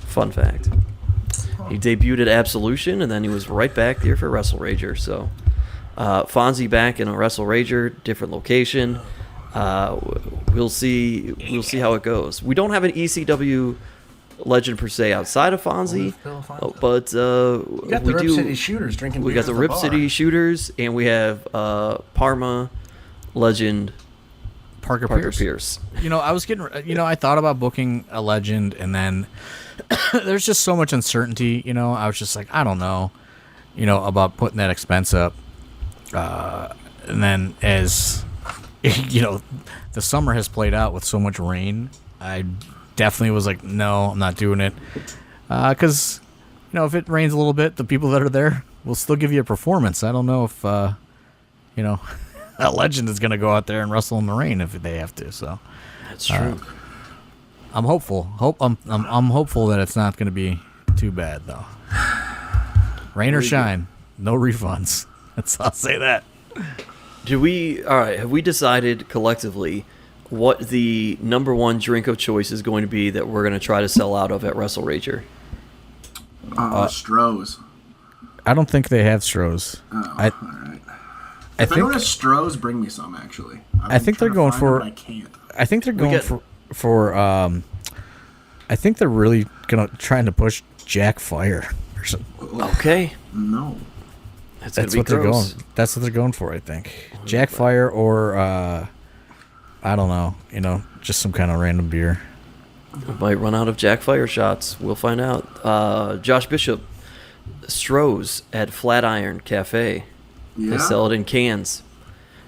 Fun fact. He debuted at Absolution, and then he was right back there for Wrestle Rager. So, Fonzie back in a Wrestle Rager, different location. We'll see how it goes. We don't have an ECW legend per se outside of Fonzie, but we got the Rip City Shooters drinking beers. We got the Rip City Shooters, and we have Parma legend Parker Pierce. I thought about booking a legend, and then there's just so much uncertainty. I was just like, I don't know, about putting that expense up. And then as the summer has played out with so much rain, I definitely was like, no, I'm not doing it. Because, if it rains a little bit, the people that are there will still give you a performance. I don't know if, a legend is going to go out there and wrestle in the rain if they have to. So That's true. I'm hopeful. I'm hopeful that it's not going to be too bad, though. Rain or shine, no refunds. I'll say that. All right, have we decided collectively what the number one drink of choice is going to be that we're going to try to sell out of at Wrestle Rager? Stroh's. I don't think they have Stroh's. Oh, all right. If I don't have Stroh's, bring me some, actually. I think they're going for... I can't. I think they're going for I think they're really trying to push Jack Fire or something. Okay. No. That's what they're going. That's what they're going for, I think. Jack Fire or I don't know, just some kind of random beer. We might run out of Jack Fire shots. We'll find out. Josh Bishop, Stroh's at Flatiron Cafe. Yeah. They sell it in cans.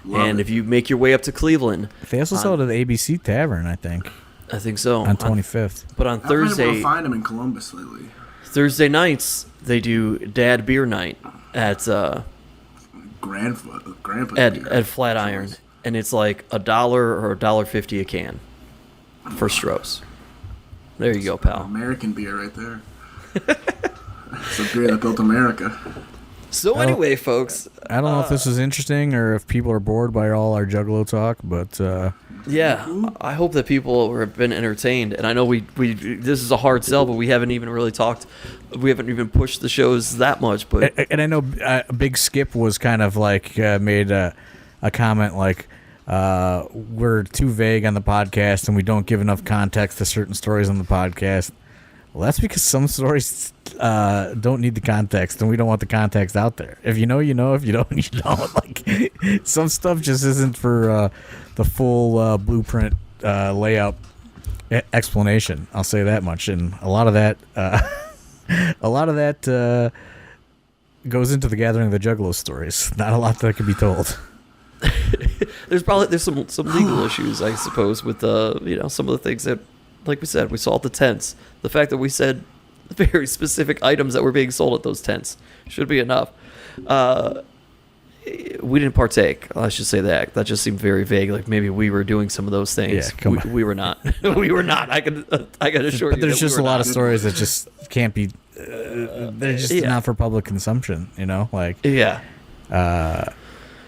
Love it. If you make your way up to Cleveland, They also sell it at the ABC Tavern, I think, I think so. on 25th. But on I've been able Thursday, to find them in Columbus lately. Thursday nights, they do Dad Beer Night at Grandpa's beer. at Flatiron, and it's like $1 or $1.50 a can for Stroh's. There you go, pal. American beer right there. It's a beer that built America. So anyway, folks, I don't know if this is interesting or if people are bored by all our Juggalo talk, but yeah, I hope that people have been entertained. And I know we this is a hard sell, but we haven't even really talked. We haven't even pushed the shows that much. But and I know Big Skip was kind of like made a comment like, we're too vague on the podcast and we don't give enough context to certain stories on the podcast. Well, that's because some stories don't need the context, and we don't want the context out there. If you know, you know. If you don't, you don't. Like, some stuff just isn't for the full blueprint layout explanation. I'll say that much. And a lot of that, goes into the Gathering of the Juggalos stories. Not a lot that can be told. there's some legal issues, I suppose, with some of the things that, like we said, we saw at the tents. The fact that we said very specific items that were being sold at those tents should be enough. We didn't partake. I should say that. That just seemed very vague. Like maybe we were doing some of those things. Yeah, we were not. We were not. I can assure you. But there's just a lot of stories that just can't be. They're just Yeah. not for public consumption. Like Yeah.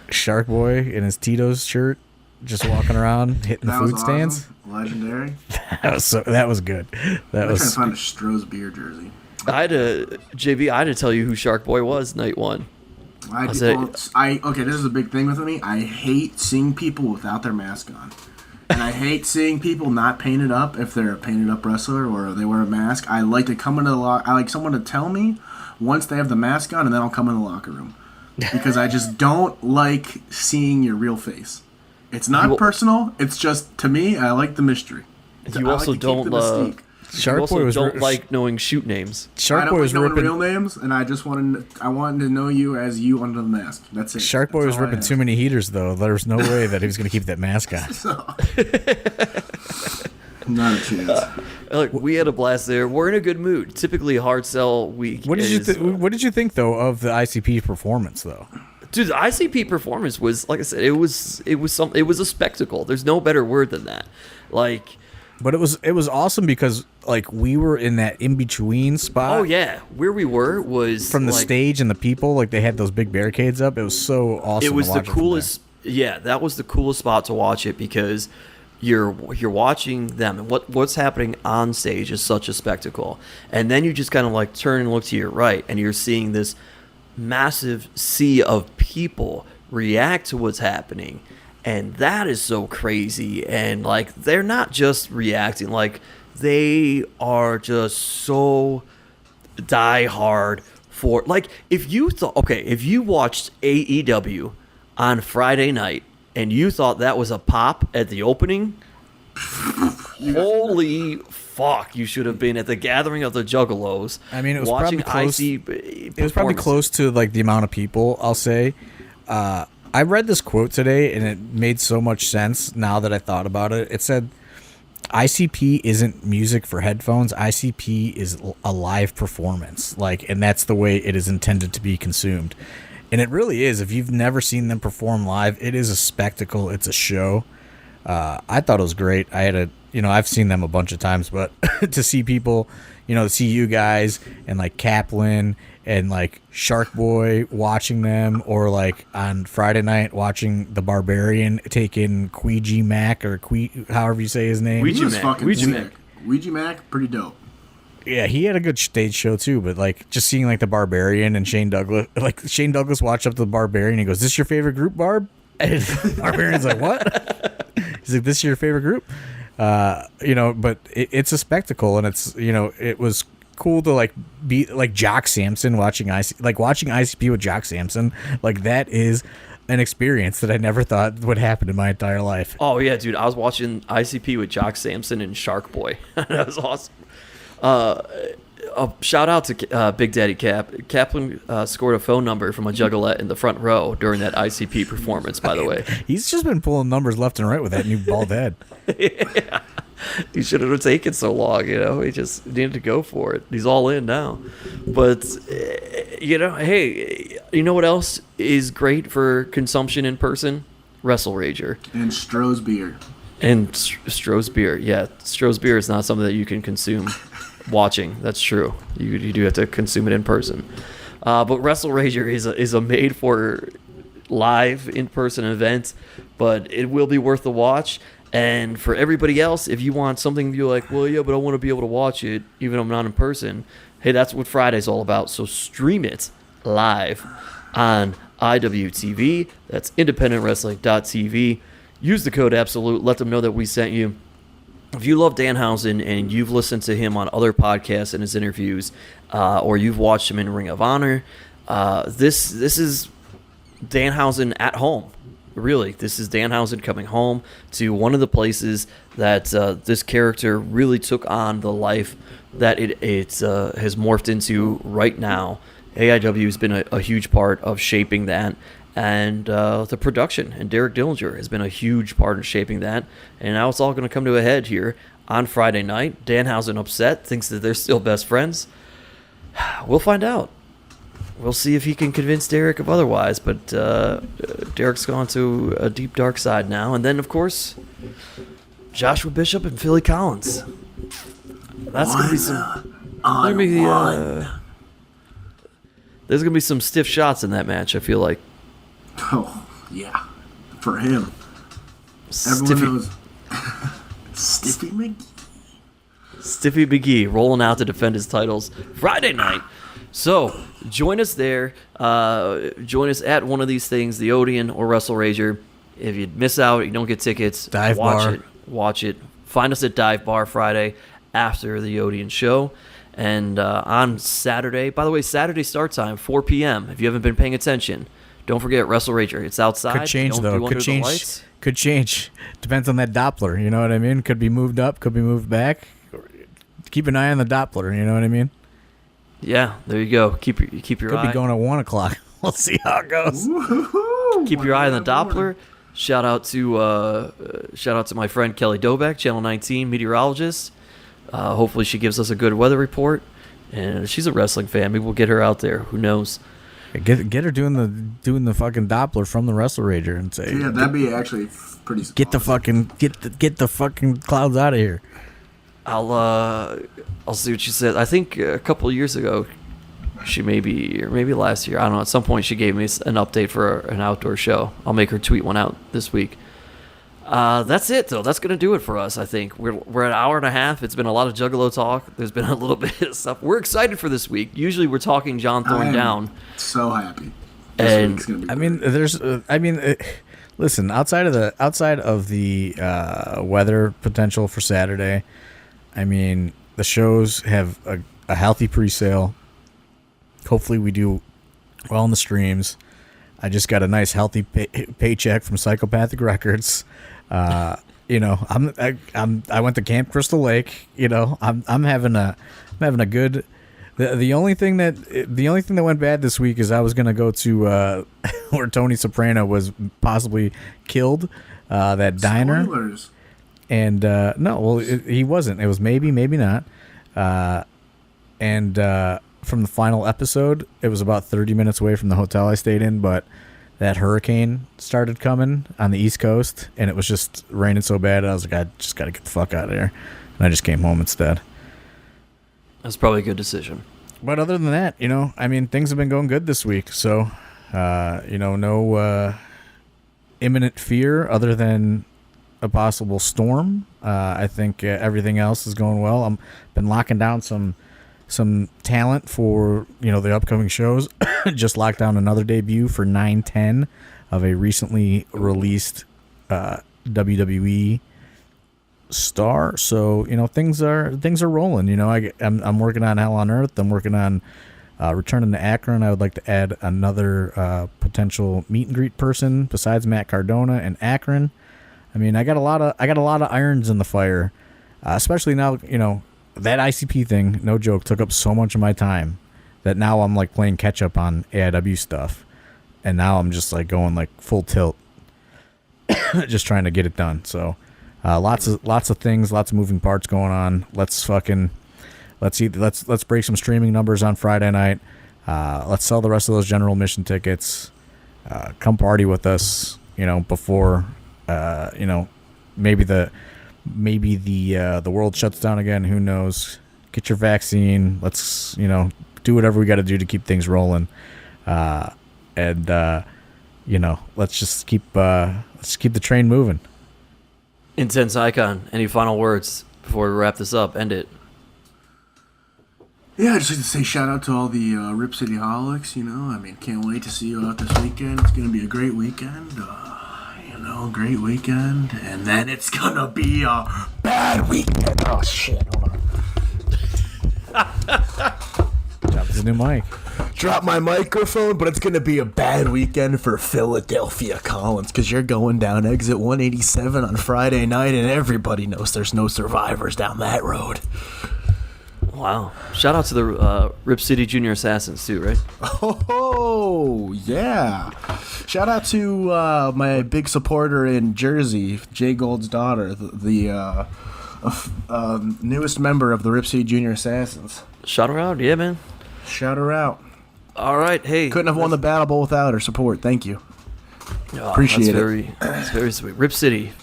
Shark Boy in his Tito's shirt, just walking around hitting the That was food stands. awesome. Legendary. That was good. That I'm trying to was find a Stroh's beer jersey. I had to tell you who Shark Boy was night one. Okay, this is a big thing with me. I hate seeing people without their mask on. And I hate seeing people not painted up if they're a painted up wrestler or they wear a mask. I like to come into the I like someone to tell me once they have the mask on, and then I'll come in the locker room. Because I just don't like seeing your real face. It's not personal. It's just, to me, I like the mystery. You also don't Shark Boy was like knowing shoot names. Shark I don't Boy like was knowing ripping real names, and I wanted to know you as you under the mask. That's it. Shark Boy was ripping too many heaters, though. There was no way that he was going to keep that mask on. Not a chance. Look, we had a blast there. We're in a good mood. Typically, hard sell week. What did you think though of the ICP performance though? Dude, the ICP performance was, like I said, it was a spectacle. There's no better word than that. Like, but it was awesome because like we were in that in between spot. oh yeah, where we were was from the like, stage and the people. Like they had those big barricades up. It was so awesome. It was to the watch coolest. Yeah, that was the coolest spot to watch it because you're watching them, and what's happening on stage is such a spectacle. And then you just kind of like turn and look to your right, and you're seeing this massive sea of people react to what's happening, and that is so crazy. And like they're not just reacting, like they are just so die hard for, like, if you watched AEW on Friday night and you thought that was a pop at the opening, holy fuck, you should have been at the Gathering of the Juggalos. I mean, it was watching probably close. IC It was probably close to like the amount of people. I'll say. I read this quote today, and it made so much sense now that I thought about it. It said, "ICP isn't music for headphones. ICP is a live performance, and that's the way it is intended to be consumed." And it really is. If you've never seen them perform live, it is a spectacle. It's a show. I thought it was great. I've seen them a bunch of times, but to see people, to see you guys and like Kaplan and like Shark Boy watching them, or like on Friday night watching the Barbarian take in Ouija Mac, or however you say his name. Ouija Mac, pretty dope. Yeah, he had a good stage show too, but like just seeing like the Barbarian and Shane Douglas walked up to the Barbarian and he goes, "This your favorite group, Barb?" And Barbarian's like, "What?" He's like, "This is your favorite group?" But it's a spectacle, and it's, it was cool to like be like Jock Sampson watching ICP with Jock Sampson. Like that is an experience that I never thought would happen in my entire life. Oh yeah, dude, I was watching ICP with Jock Sampson and Shark Boy. That was awesome. A shout out to Big Daddy Cap. Kaplan scored a phone number from a juggalette in the front row during that ICP performance, by the way. He's just been pulling numbers left and right with that new bald head. Yeah. He should have taken so long, He just needed to go for it. He's all in now. But, hey, you know what else is great for consumption in person? Wrestle Rager. And Stroh's beer. And Stroh's beer. Yeah, Stroh's beer is not something that you can consume watching. That's true. You do have to consume it in person. But Wrestle Rager is a made for live in-person event, but it will be worth the watch. And for everybody else, if you want something you're like, well, yeah, but I want to be able to watch it even if I'm not in person, hey, that's what Friday's all about. So stream it live on IWTV. That's independentwrestling.tv. Use the code ABSOLUTE. Let them know that we sent you. If you love Danhausen and you've listened to him on other podcasts and his interviews, or you've watched him in Ring of Honor, this is Danhausen at home. Really, this is Danhausen coming home to one of the places that this character really took on the life that it has morphed into right now. AIW has been a huge part of shaping that. And the production and Derek Dillinger has been a huge part in shaping that. And now it's all going to come to a head here on Friday night. Danhausen upset, thinks that they're still best friends. We'll find out. We'll see if he can convince Derek of otherwise. But Derek's gone to a deep, dark side now. And then, of course, Joshua Bishop and Philly Collins. That's going to be some... there's going to be some stiff shots in that match, I feel like. Oh, yeah. For him. Everyone knows. Stiffy McGee. Stiffy McGee rolling out to defend his titles Friday night. So, join us there. Join us at one of these things, the Odeon or Wrestle Rager. If you miss out, you don't get tickets, watch it. Find us at Dive Bar Friday after the Odeon show. And on Saturday, by the way, Saturday start time, 4 p.m. If you haven't been paying attention, don't forget Wrestle Rager. It's outside. Could change, though. Could change. Depends on that Doppler. You know what I mean? Could be moved up. Could be moved back. Keep an eye on the Doppler. You know what I mean? Yeah, there you go. Keep your eye. Could be going at 1 o'clock. We'll see how it goes. Keep your eye on the Doppler. Shout out to my friend Kelly Dobeck, Channel 19 meteorologist. Hopefully she gives us a good weather report. And she's a wrestling fan. Maybe we'll get her out there. Who knows? Get her doing the fucking Doppler from the Wrestle Rager and say, yeah, that'd be actually pretty. Get the fucking clouds out of here. I'll see what she says. I think a couple of years ago, or maybe last year, I don't know. At some point, she gave me an update for an outdoor show. I'll make her tweet one out this week. That's it, though. That's going to do it for us, I think. We're at an hour and a half. It's been a lot of Juggalo talk. There's been a little bit of stuff. We're excited for this week. Usually we're talking John Thorne down. So happy. This week's gonna be great. Listen, outside of the weather potential for Saturday, I mean, the shows have a healthy pre-sale. Hopefully we do well in the streams. I just got a nice healthy paycheck from Psychopathic Records. I went to Camp Crystal Lake. I'm having a good. The only thing that went bad this week is I was gonna go to where Tony Soprano was possibly killed, that diner. Spoilers. And he wasn't. It was maybe not. From the final episode, it was about 30 minutes away from the hotel I stayed in, but that hurricane started coming on the East Coast, and it was just raining so bad, I was like, I just got to get the fuck out of here. And I just came home instead. That's probably a good decision. But other than that, things have been going good this week. So, no imminent fear other than a possible storm. I think everything else is going well. I've been locking down some talent for the upcoming shows. Just locked down another debut for 9/10 of a recently released WWE star. So things are rolling. I'm working on Hell on Earth. I'm working on returning to Akron. I would like to add another potential meet and greet person besides Matt Cardona in Akron. I got a lot of irons in the fire, especially now. That ICP thing, no joke, took up so much of my time that now I'm like playing catch up on AIW stuff, and now I'm just like going like full tilt, just trying to get it done. So, lots of things, lots of moving parts going on. Let's break some streaming numbers on Friday night. Let's sell the rest of those general admission tickets. Come party with us. Before maybe the world shuts down again. Who knows? Get your vaccine. Let's do whatever we got to do to keep things rolling. Let's just keep the train moving. Intense Icon, any final words before we wrap this up? End it. Yeah, I'd just like to say shout out to all the Rip City Holics, I mean, can't wait to see you out this weekend. It's going to be a great weekend, great weekend. And then it's going to be a bad weekend. Oh, shit, hold on. Drop the new mic. Drop my microphone, but it's going to be a bad weekend for Philadelphia Collins because you're going down exit 187 on Friday night, and everybody knows there's no survivors down that road. Wow. Shout out to the Rip City Junior Assassins, too, right? Oh, yeah. Shout out to my big supporter in Jersey, Jay Gold's daughter, the newest member of the Rip City Junior Assassins. Shout her out, yeah, man. Shout her out. All right, hey. Couldn't have won the Battle Bowl without her support. Thank you. Appreciate it. That's very sweet. Rip City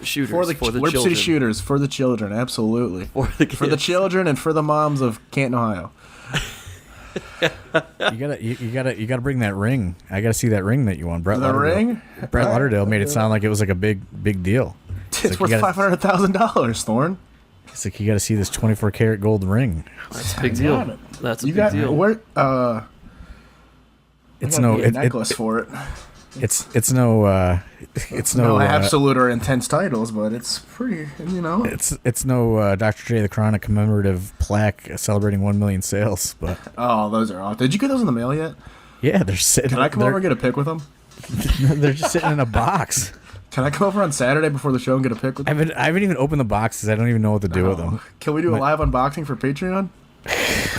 shooters for the Rip children. City shooters for the children, absolutely. For the kids. For the children and for the moms of Canton, Ohio. You gotta bring that ring. I gotta see that ring that you won, Brett. The ring? Brett Lauderdale made it sound like it was like a big deal. It's worth $500,000, Thorne. It's like you gotta see this 24 karat gold ring. That's a big deal. That's a big deal. Where? It's no necklace for it. It's no absolute or intense titles, but it's pretty. It's no Dr. J the Chronic commemorative plaque celebrating 1 million sales, but those are awesome. Did you get those in the mail yet? Yeah, they're sitting. Can I come over and get a pic with them? They're just sitting in a box. Can I come over on Saturday before the show and get a pic with them? I haven't even opened the boxes. I don't even know what to do with them. Can we do a live unboxing for Patreon?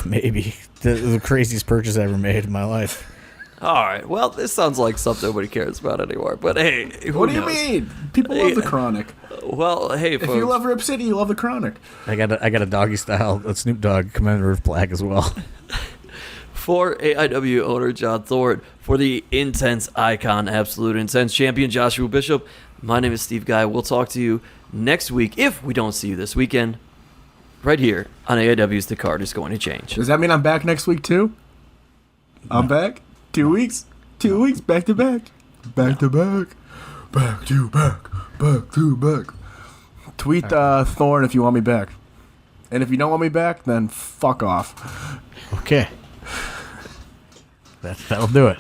Maybe the craziest purchase I ever made in my life. All right. Well, this sounds like something nobody cares about anymore. But hey, what do you mean? People love the Chronic. Well, hey, folks. If you love Rip City, you love the Chronic. I got a doggy style Snoop Dogg commemorative plaque as well. For AIW owner John Thorne, for the Intense Icon, Absolute Intense Champion Joshua Bishop, my name is Steve Guy. We'll talk to you next week if we don't see you this weekend, right here on AIW's The Card Is Going to Change. Does that mean I'm back next week too? I'm back? 2 weeks? 2 weeks, back to back. Back to back. Back to back. Back to back. Tweet Thorne if you want me back. And if you don't want me back, then fuck off. Okay. That'll do it.